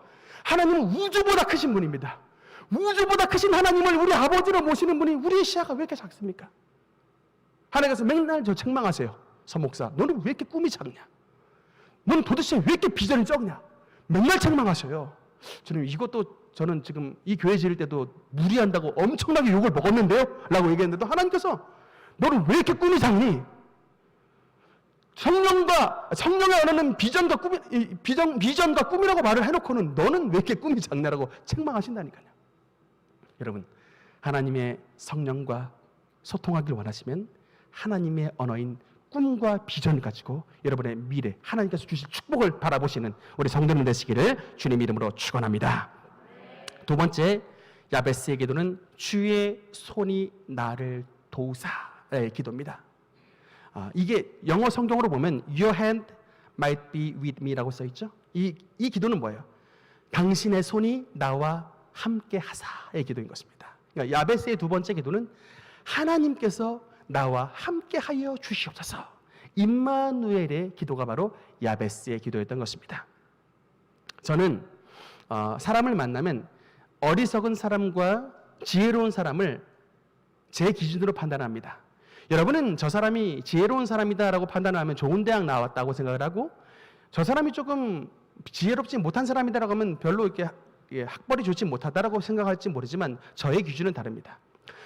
A: 하나님은 우주보다 크신 분입니다. 우주보다 크신 하나님을 우리 아버지로 모시는 분이 우리의 시야가 왜 이렇게 작습니까? 하나님께서 맨날 저 책망하세요. 서목사, 너는 왜 이렇게 꿈이 작냐? 너는 도대체 왜 이렇게 비전이 적냐? 맨날 책망하셔요. 저는 지금 이 교회 지을 때도 무리한다고 엄청나게 욕을 먹었는데요? 라고 얘기했는데도 하나님께서 너는 왜 이렇게 꿈이 작니? 성령의 언어는 비전과 꿈이라고 말을 해놓고는 너는 왜 이렇게 꿈이 작냐라고 책망하신다니까요. 여러분, 하나님의 성령과 소통하길 원하시면 하나님의 언어인 꿈과 비전을 가지고 여러분의 미래, 하나님께서 주실 축복을 바라보시는 우리 성도님 되시기를 주님 이름으로 축원합니다. 두 번째, 야베스의 기도는 주의 손이 나를 도우사의 기도입니다. 이게 영어 성경으로 보면 Your hand might be with me라고 써있죠. 이 기도는 뭐예요? 당신의 손이 나와 함께 하사의 기도인 것입니다. 그러니까 야베스의 두 번째 기도는 하나님께서 나와 함께 하여 주시옵소서. 임마누엘의 기도가 바로 야베스의 기도였던 것입니다. 저는 사람을 만나면 어리석은 사람과 지혜로운 사람을 제 기준으로 판단합니다. 여러분은 저 사람이 지혜로운 사람이다라고 판단하면 좋은 대학 나왔다고 생각을 하고 저 사람이 조금 지혜롭지 못한 사람이다라고 하면 별로 이렇게 학벌이 좋지 못하다라고 생각할지 모르지만 저의 기준은 다릅니다.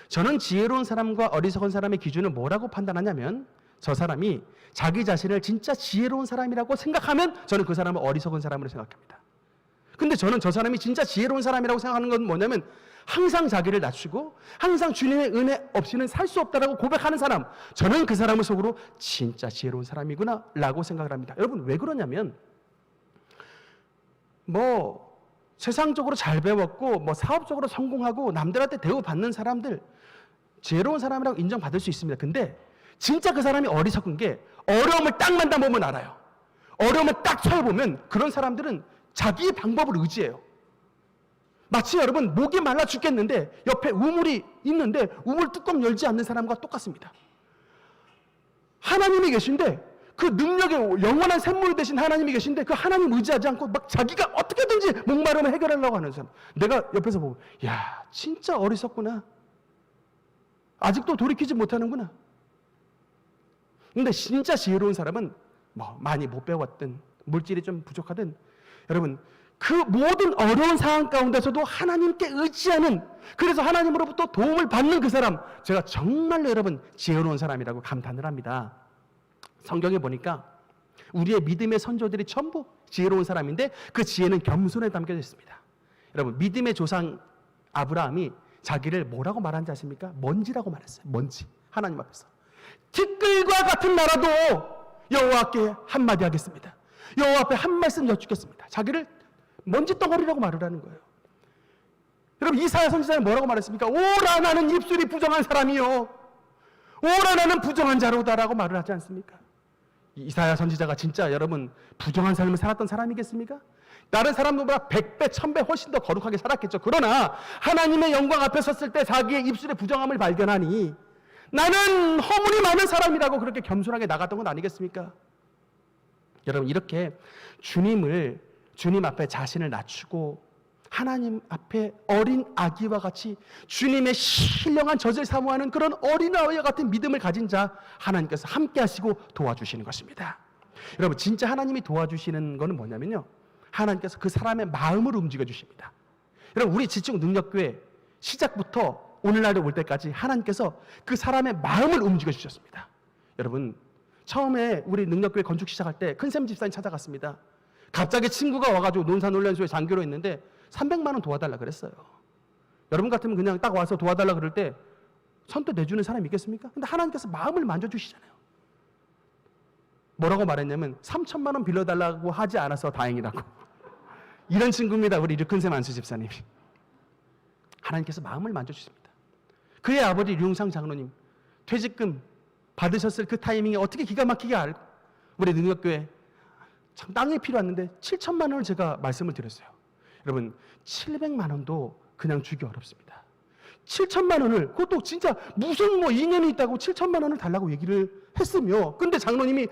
A: 저는 지혜로운 사람과 어리석은 사람의 기준을 뭐라고 판단하냐면 저 사람이 자기 자신을 진짜 지혜로운 사람이라고 생각하면 저는 그 사람을 어리석은 사람으로 생각합니다. 근데 저는 저 사람이 진짜 지혜로운 사람이라고 생각하는 건 뭐냐면 항상 자기를 낮추고 항상 주님의 은혜 없이는 살 수 없다라고 고백하는 사람, 저는 그 사람을 속으로 진짜 지혜로운 사람이구나 라고 생각을 합니다. 여러분 왜 그러냐면 뭐 세상적으로 잘 배웠고 뭐 사업적으로 성공하고 남들한테 대우받는 사람들 지혜로운 사람이라고 인정받을 수 있습니다. 근데 진짜 그 사람이 어리석은 게 어려움을 딱 만나보면 알아요. 어려움을 딱 처해보면 그런 사람들은 자기의 방법을 의지해요. 마치 여러분 목이 말라 죽겠는데 옆에 우물이 있는데 우물 뚜껑 열지 않는 사람과 똑같습니다. 하나님이 계신데 그 능력의 영원한 샘물 대신 하나님이 계신데 그 하나님 의지하지 않고 막 자기가 어떻게든지 목마름을 해결하려고 하는 사람. 내가 옆에서 보고 야 진짜 어리석구나. 아직도 돌이키지 못하는구나. 근데 진짜 지혜로운 사람은 뭐 많이 못 배웠든 물질이 좀 부족하든 여러분 그 모든 어려운 상황 가운데서도 하나님께 의지하는, 그래서 하나님으로부터 도움을 받는 그 사람, 제가 정말로 여러분 지혜로운 사람이라고 감탄을 합니다. 성경에 보니까 우리의 믿음의 선조들이 전부 지혜로운 사람인데 그 지혜는 겸손에 담겨져 있습니다. 여러분 믿음의 조상 아브라함이 자기를 뭐라고 말한지 아십니까? 먼지라고 말했어요. 먼지. 하나님 앞에서 티끌과 같은 나라도 여호와께 한마디 하겠습니다. 여호와 앞에 한 말씀 여쭙겠습니다. 자기를 먼지 덩어리라고 말을 하는 거예요. 여러분 이사야 선지자는 뭐라고 말했습니까? 오라 나는 입술이 부정한 사람이요 오라 나는 부정한 자로다라고 말을 하지 않습니까? 이사야 선지자가 진짜 여러분 부정한 삶을 살았던 사람이겠습니까? 다른 사람들보다 100배, 1000배 훨씬 더 거룩하게 살았겠죠. 그러나 하나님의 영광 앞에 섰을 때 자기의 입술의 부정함을 발견하니 나는 허물이 많은 사람이라고 그렇게 겸손하게 나갔던 건 아니겠습니까? 여러분 이렇게 주님 앞에 자신을 낮추고 하나님 앞에 어린 아기와 같이 주님의 신령한 젖을 사모하는 그런 어린아이와 같은 믿음을 가진 자 하나님께서 함께 하시고 도와주시는 것입니다. 여러분 진짜 하나님이 도와주시는 것은 뭐냐면요, 하나님께서 그 사람의 마음을 움직여 주십니다. 여러분 우리 지축 능력교회 시작부터 오늘날에 올 때까지 하나님께서 그 사람의 마음을 움직여 주셨습니다. 여러분 처음에 우리 능력교회 건축 시작할 때 큰샘 집사님 찾아갔습니다. 갑자기 친구가 와가지고 논산훈련소에 장교로 있는데 300만 원 도와달라 그랬어요. 여러분 같으면 그냥 딱 와서 도와달라 그럴 때 선뜻 내주는 사람이 있겠습니까? 근데 하나님께서 마음을 만져주시잖아요. 뭐라고 말했냐면 3천만 원 빌려달라고 하지 않아서 다행이라고. 이런 친구입니다. 우리 류큰샘 안수 집사님이. 하나님께서 마음을 만져주십니다. 그의 아버지 류용상 장로님 퇴직금 받으셨을 그 타이밍에 어떻게 기가 막히게 알고 우리 능력교회 참 땅이 필요했는데 7천만 원을 제가 말씀을 드렸어요. 여러분 700만 원도 그냥 주기 어렵습니다. 7천만 원을 그것도 진짜 무슨 뭐 인연이 있다고 7천만 원을 달라고 얘기를 했으며, 근데 장로님이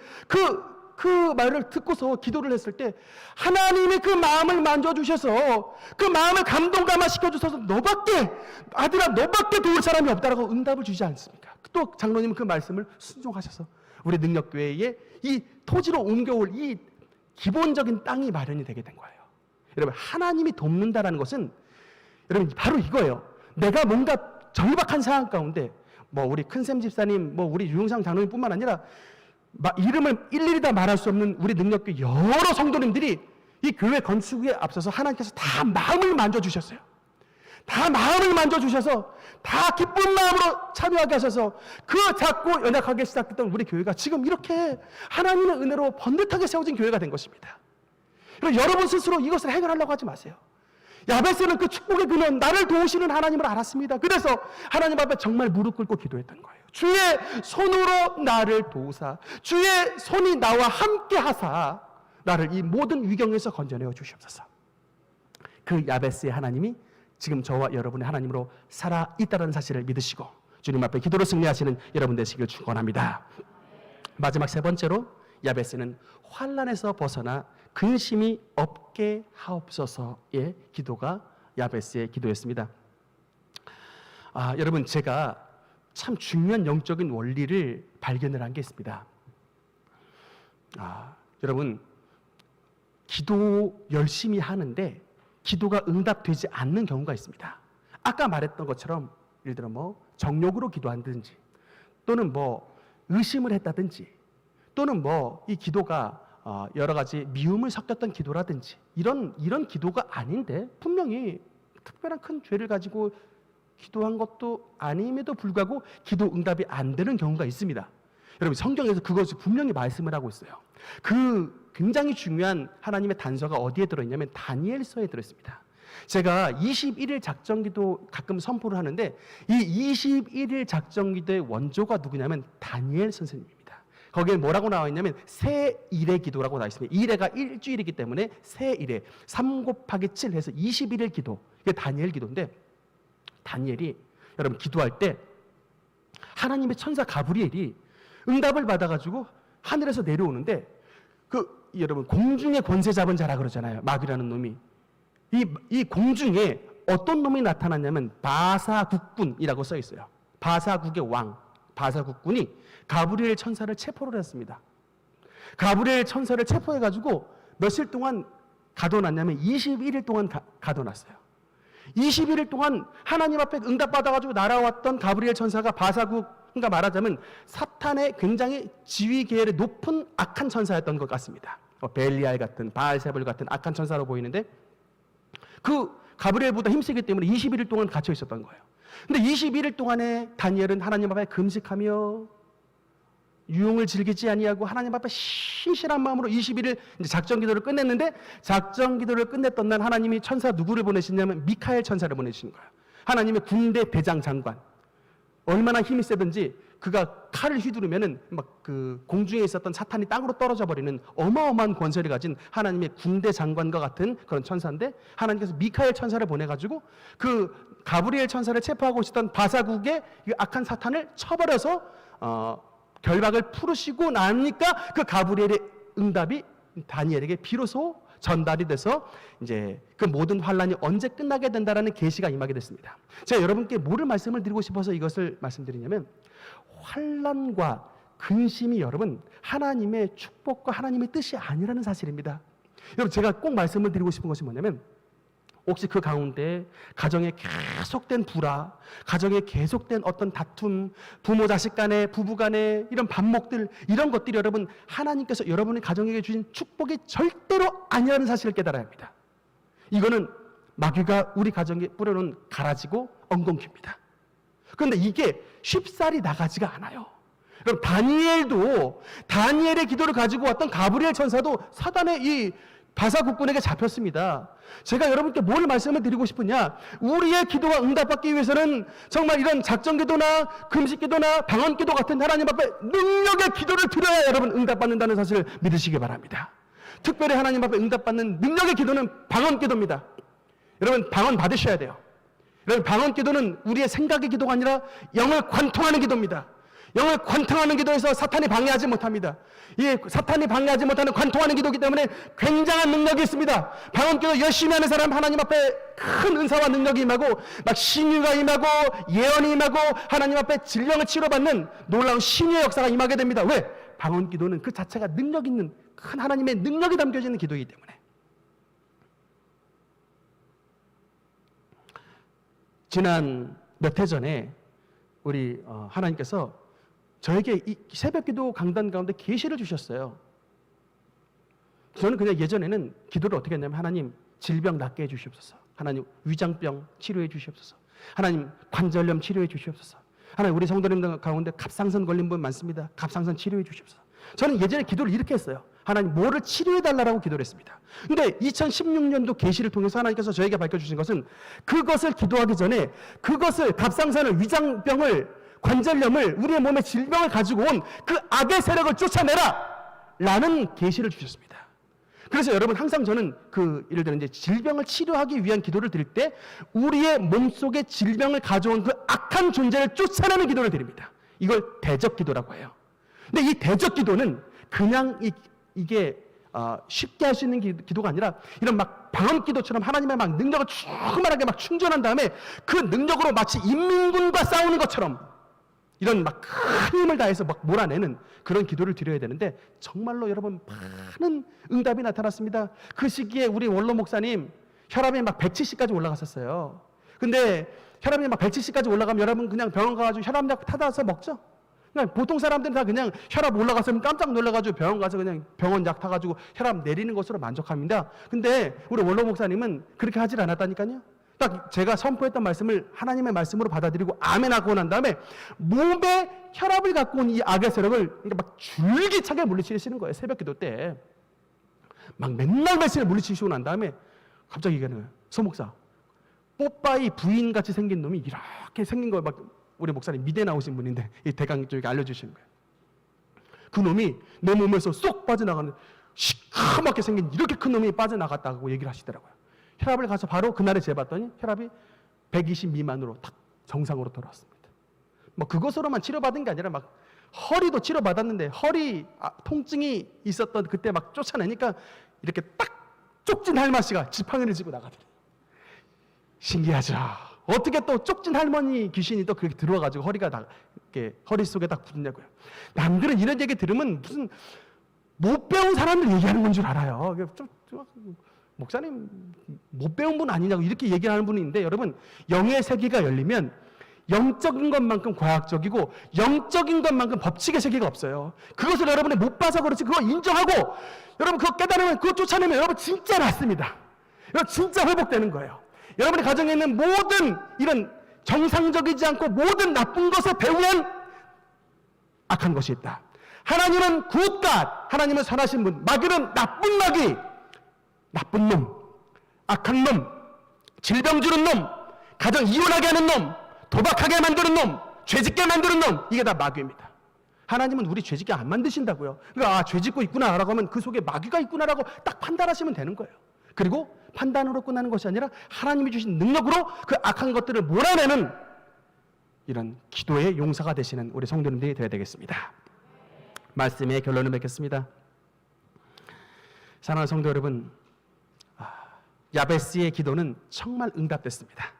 A: 그 말을 듣고서 기도를 했을 때 하나님의 그 마음을 만져주셔서 그 마음을 감동감화 시켜주셔서 너밖에 아들아 너밖에 도울 사람이 없다라고 응답을 주지 않습니까? 또 장로님은 그 말씀을 순종하셔서 우리 능력교회에 이 토지로 옮겨올 이 기본적인 땅이 마련이 되게 된 거예요. 여러분 하나님이 돕는다라는 것은 여러분 바로 이거예요. 내가 뭔가 절박한 상황 가운데 뭐 우리 큰샘 집사님 뭐 우리 유용상 장로님뿐만 아니라 이름을 일일이 다 말할 수 없는 우리 능력교회 여러 성도님들이 이 교회 건축에 앞서서 하나님께서 다 마음을 만져주셨어요. 다 마음을 만져주셔서 다 기쁜 마음으로 참여하게 하셔서 그 작고 연약하게 시작했던 우리 교회가 지금 이렇게 하나님의 은혜로 번듯하게 세워진 교회가 된 것입니다. 여러분 스스로 이것을 해결하려고 하지 마세요. 야베스는 그 축복의 근원, 나를 도우시는 하나님을 알았습니다. 그래서 하나님 앞에 정말 무릎 꿇고 기도했던 거예요. 주의 손으로 나를 도우사, 주의 손이 나와 함께 하사 나를 이 모든 위경에서 건져내어 주시옵소서. 그 야베스의 하나님이 지금 저와 여러분의 하나님으로 살아있다는 사실을 믿으시고 주님 앞에 기도로 승리하시는 여러분 되시길 축원합니다. 마지막 세 번째로 야베스는 환난에서 벗어나 근심이 없게 하옵소서의 기도가 야베스의 기도였습니다. 여러분 제가 참 중요한 영적인 원리를 발견을 한 게 있습니다. 여러분 기도 열심히 하는데 기도가 응답되지 않는 경우가 있습니다. 아까 말했던 것처럼 예를 들어 정욕으로 기도한다든지, 또는 의심을 했다든지, 또는 이 기도가 여러 가지 미움을 섞였던 기도라든지, 이런 기도가 아닌데 분명히 특별한 큰 죄를 가지고 기도한 것도 아님에도 불구하고 기도 응답이 안 되는 경우가 있습니다. 여러분, 성경에서 그것을 분명히 말씀을 하고 있어요. 그 굉장히 중요한 하나님의 단서가 어디에 들어있냐면 다니엘서에 들어있습니다. 제가 21일 작정기도 가끔 선포를 하는데, 이 21일 작정기도의 원조가 누구냐면 다니엘 선생님입니다. 거기에 뭐라고 나와 있냐면 새 일의 기도라고 나와 있습니다. 일회가 일주일이기 때문에 새 일회 3 곱하기 7 해서 21일 기도, 이게 다니엘 기도인데, 다니엘이 여러분 기도할 때 하나님의 천사 가브리엘이 응답을 받아가지고 하늘에서 내려오는데, 여러분 공중의 권세 잡은 자라 그러잖아요. 마귀라는 놈이. 이 공중에 어떤 놈이 나타났냐면 바사국군이라고 써 있어요. 바사국의 왕, 바사국군이 가브리엘 천사를 체포를 했습니다. 가브리엘 천사를 체포해가지고 며칠 동안 가둬놨냐면 21일 동안 가둬놨어요. 21일 동안 하나님 앞에 응답받아가지고 날아왔던 가브리엘 천사가 바사국, 그러니까 말하자면 사탄의 굉장히 지위 계열의 높은 악한 천사였던 것 같습니다. 벨리알 같은, 바알세불 같은 악한 천사로 보이는데, 그 가브리엘보다 힘세기 때문에 21일 동안 갇혀 있었던 거예요. 근데 21일 동안에 다니엘은 하나님 앞에 금식하며 유흥을 즐기지 아니하고 하나님 앞에 신실한 마음으로 21일 이제 작전 기도를 끝냈는데, 작전 기도를 끝냈던 날 하나님이 천사 누구를 보내시냐면 미카엘 천사를 보내신 거예요. 하나님의 군대 대장 장관. 얼마나 힘이 세든지 그가 칼을 휘두르면은 그 공중에 있었던 사탄이 땅으로 떨어져 버리는 어마어마한 권세를 가진 하나님의 군대 장관과 같은 그런 천사인데, 하나님께서 미카엘 천사를 보내가지고 그 가브리엘 천사를 체포하고 있었던 바사국의 악한 사탄을 쳐버려서 결박을 풀으시고 나니까 그 가브리엘의 응답이 다니엘에게 비로소 전달이 돼서 이제 그 모든 환란이 언제 끝나게 된다라는 계시가 임하게 됐습니다. 제가 여러분께 뭐를 말씀을 드리고 싶어서 이것을 말씀드리냐면, 환란과 근심이 여러분 하나님의 축복과 하나님의 뜻이 아니라는 사실입니다. 여러분, 제가 꼭 말씀을 드리고 싶은 것이 뭐냐면, 혹시 그 가운데 가정에 계속된 불화, 가정에 계속된 어떤 다툼, 부모 자식 간에, 부부 간에 이런 반목들, 이런 것들이 여러분 하나님께서 여러분의 가정에게 주신 축복이 절대로 아니라는 사실을 깨달아야 합니다. 이거는 마귀가 우리 가정에 뿌려놓은 가라지고 엉겅퀴입니다. 그런데 이게 쉽사리 나가지가 않아요. 그럼 다니엘의 기도를 가지고 왔던 가브리엘 천사도 사단의 이 바사국군에게 잡혔습니다. 제가 여러분께 뭘 말씀을 드리고 싶으냐, 우리의 기도가 응답받기 위해서는 정말 이런 작정기도나 금식기도나 방언기도 같은 하나님 앞에 능력의 기도를 드려야 여러분 응답받는다는 사실을 믿으시기 바랍니다. 특별히 하나님 앞에 응답받는 능력의 기도는 방언기도입니다. 여러분, 방언 받으셔야 돼요. 여러분, 방언기도는 우리의 생각의 기도가 아니라 영을 관통하는 기도입니다. 영을 관통하는 기도에서 사탄이 방해하지 못합니다. 이 사탄이 방해하지 못하는 관통하는 기도이기 때문에 굉장한 능력이 있습니다. 방언기도 열심히 하는 사람 하나님 앞에 큰 은사와 능력이 임하고 막 신유가 임하고 예언이 임하고 하나님 앞에 질병을 치료받는 놀라운 신유의 역사가 임하게 됩니다. 왜? 방언기도는 그 자체가 능력 있는 큰 하나님의 능력이 담겨져 있는 기도이기 때문에. 지난 몇 해 전에 우리 하나님께서 저에게 이 새벽기도 강단 가운데 계시를 주셨어요. 저는 그냥 예전에는 기도를 어떻게 했냐면, 하나님 질병 낫게 해주시옵소서, 하나님 위장병 치료해 주시옵소서, 하나님 관절염 치료해 주시옵소서, 하나님 우리 성도님들 가운데 갑상선 걸린 분 많습니다, 갑상선 치료해 주시옵소서. 저는 예전에 기도를 이렇게 했어요. 하나님 뭐를 치료해 달라고 기도를 했습니다. 근데 2016년도 계시를 통해서 하나님께서 저에게 밝혀주신 것은, 그것을 기도하기 전에 그것을 갑상선을, 위장병을, 관절염을, 우리의 몸에 질병을 가지고 온 그 악의 세력을 쫓아내라 라는 계시를 주셨습니다. 그래서 여러분, 항상 저는 예를 들어 이제 질병을 치료하기 위한 기도를 드릴 때 우리의 몸속에 질병을 가져온 그 악한 존재를 쫓아내는 기도를 드립니다. 이걸 대적 기도라고 해요. 근데 이 대적 기도는 그냥 이게 쉽게 할 수 있는 기도가 아니라, 이런 막 방언 기도처럼 하나님의 막 능력을 충만하게 막 충전한 다음에 그 능력으로 마치 인민군과 싸우는 것처럼 이런 막 큰 힘을 다해서 막 몰아내는 그런 기도를 드려야 되는데, 정말로 여러분 많은 응답이 나타났습니다. 그 시기에 우리 원로 목사님 혈압이 막 170까지 올라갔었어요. 근데 혈압이 막 170까지 올라가면 여러분 그냥 병원 가가지고 혈압약 타다서 먹죠? 그냥 보통 사람들은 다 그냥 혈압 올라갔으면 깜짝 놀라가지고 병원 가서 그냥 병원 약 타가지고 혈압 내리는 것으로 만족합니다. 근데 우리 원로 목사님은 그렇게 하질 않았다니까요. 딱 제가 선포했던 말씀을 하나님의 말씀으로 받아들이고 아멘하고 난 다음에 몸에 혈압을 갖고 온 이 악의 세력을 그러니까 막 줄기차게 물리치시는 거예요. 새벽 기도 때. 막 맨날 말씀을 물리치시고 난 다음에 갑자기 얘기하는 거예요. 서 목사, 뽀빠이 부인같이 생긴 놈이 이렇게 생긴 거 막 우리 목사님 미대 나오신 분인데 이 대강 쪽에 알려주시는 거예요. 그 놈이 내 몸에서 쏙 빠져나가는 시커멓게 생긴 이렇게 큰 놈이 빠져나갔다고 얘기를 하시더라고요. 혈압을 가서 바로 그날에 재봤더니 혈압이 120 미만으로 딱 정상으로 돌아왔습니다. 뭐 그것으로만 치료받은 게 아니라 막 허리도 치료받았는데 허리 통증이 있었던 그때 막 쫓아내니까 이렇게 딱 쪽진 할머니가 지팡이를 쥐고 나가더래요. 신기하죠. 어떻게 또 쪽진 할머니 귀신이 또 그렇게 들어와가지고 허리가 다 이렇게 허리 속에 딱 붙냐고요. 남들은 이런 얘기 들으면 무슨 못 배운 사람들 얘기하는 건 줄 알아요. 목사님 못 배운 분 아니냐고 이렇게 얘기하는 분이 있는데 여러분 영의 세계가 열리면 영적인 것만큼 과학적이고 영적인 것만큼 법칙의 세계가 없어요. 그것을 여러분이 못 봐서 그렇지 그거 인정하고 여러분 그거 깨달으면 그거 쫓아내면 여러분 진짜 낫습니다. 여러분 진짜 회복되는 거예요. 여러분의 가정에 있는 모든 이런 정상적이지 않고 모든 나쁜 것에 배후엔 악한 것이 있다. 하나님은 굿갓, 하나님은 선하신 분, 마귀는 나쁜 마귀, 나쁜 놈, 악한 놈, 질병 주는 놈, 가정 이혼하게 하는 놈, 도박하게 만드는 놈, 죄짓게 만드는 놈, 이게 다 마귀입니다. 하나님은 우리 죄짓게 안 만드신다고요. 그러니까 죄짓고 있구나라고 하면 그 속에 마귀가 있구나라고 딱 판단하시면 되는 거예요. 그리고 판단으로 끝나는 것이 아니라 하나님이 주신 능력으로 그 악한 것들을 몰아내는 이런 기도의 용사가 되시는 우리 성도님들이 되어야 되겠습니다. 말씀의 결론을 맺겠습니다. 사랑하는 성도 여러분, 야베스의 기도는 정말 응답됐습니다.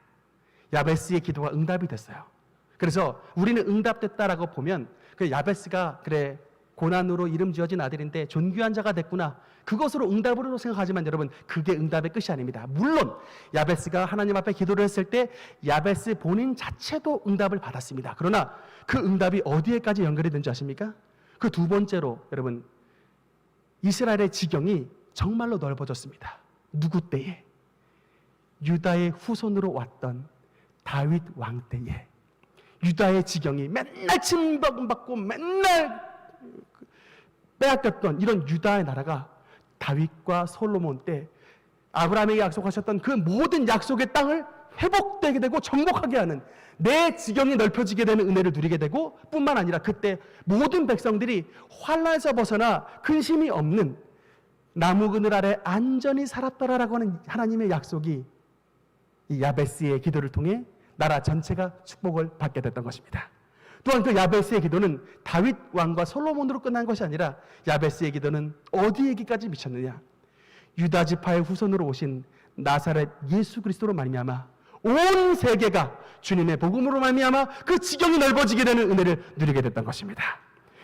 A: 야베스의 기도가 응답이 됐어요. 그래서 우리는 응답됐다라고 보면 그 야베스가 그래 고난으로 이름 지어진 아들인데 존귀한 자가 됐구나. 그것으로 응답으로 생각하지만 여러분 그게 응답의 끝이 아닙니다. 물론 야베스가 하나님 앞에 기도를 했을 때 야베스 본인 자체도 응답을 받았습니다. 그러나 그 응답이 어디에까지 연결이 된지 아십니까? 그 두 번째로 여러분 이스라엘의 지경이 정말로 넓어졌습니다. 누구 때에? 유다의 후손으로 왔던 다윗 왕 때에 유다의 지경이 맨날 침범받고 맨날 빼앗겼던 이런 유다의 나라가 다윗과 솔로몬 때 아브라함에게 약속하셨던 그 모든 약속의 땅을 회복되게 되고 정복하게 하는 내 지경이 넓혀지게 되는 은혜를 누리게 되고 뿐만 아니라 그때 모든 백성들이 환난에서 벗어나 근심이 없는 나무 그늘 아래 안전히 살았더라라고 하는 하나님의 약속이 이 야베스의 기도를 통해 나라 전체가 축복을 받게 됐던 것입니다. 또한 그 야베스의 기도는 다윗 왕과 솔로몬으로 끝난 것이 아니라 야베스의 기도는 어디에게까지 미쳤느냐? 유다 지파의 후손으로 오신 나사렛 예수 그리스도로 말미암아 온 세계가 주님의 복음으로 말미암아 그 지경이 넓어지게 되는 은혜를 누리게 됐던 것입니다.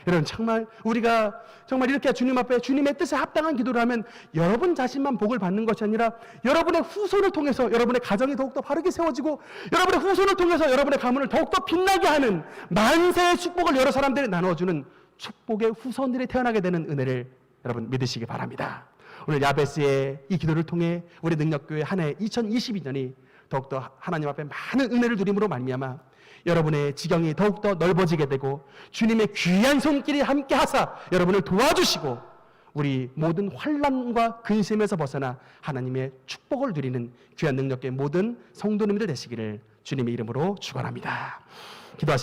A: 여러분 정말 우리가 정말 이렇게 주님 앞에 주님의 뜻에 합당한 기도를 하면 여러분 자신만 복을 받는 것이 아니라 여러분의 후손을 통해서 여러분의 가정이 더욱더 바르게 세워지고 여러분의 후손을 통해서 여러분의 가문을 더욱더 빛나게 하는 만세의 축복을 여러 사람들이 나눠주는 축복의 후손들이 태어나게 되는 은혜를 여러분 믿으시기 바랍니다. 오늘 야베스의 이 기도를 통해 우리 능력교회 한 해 2022년이 더욱더 하나님 앞에 많은 은혜를 누림으로 말미암아 여러분의 지경이 더욱더 넓어지게 되고 주님의 귀한 손길이 함께 하사 여러분을 도와주시고 우리 모든 환난과 근심에서 벗어나 하나님의 축복을 누리는 귀한 능력의 모든 성도님들 되시기를 주님의 이름으로 축원합니다. 기도하시겠습니다.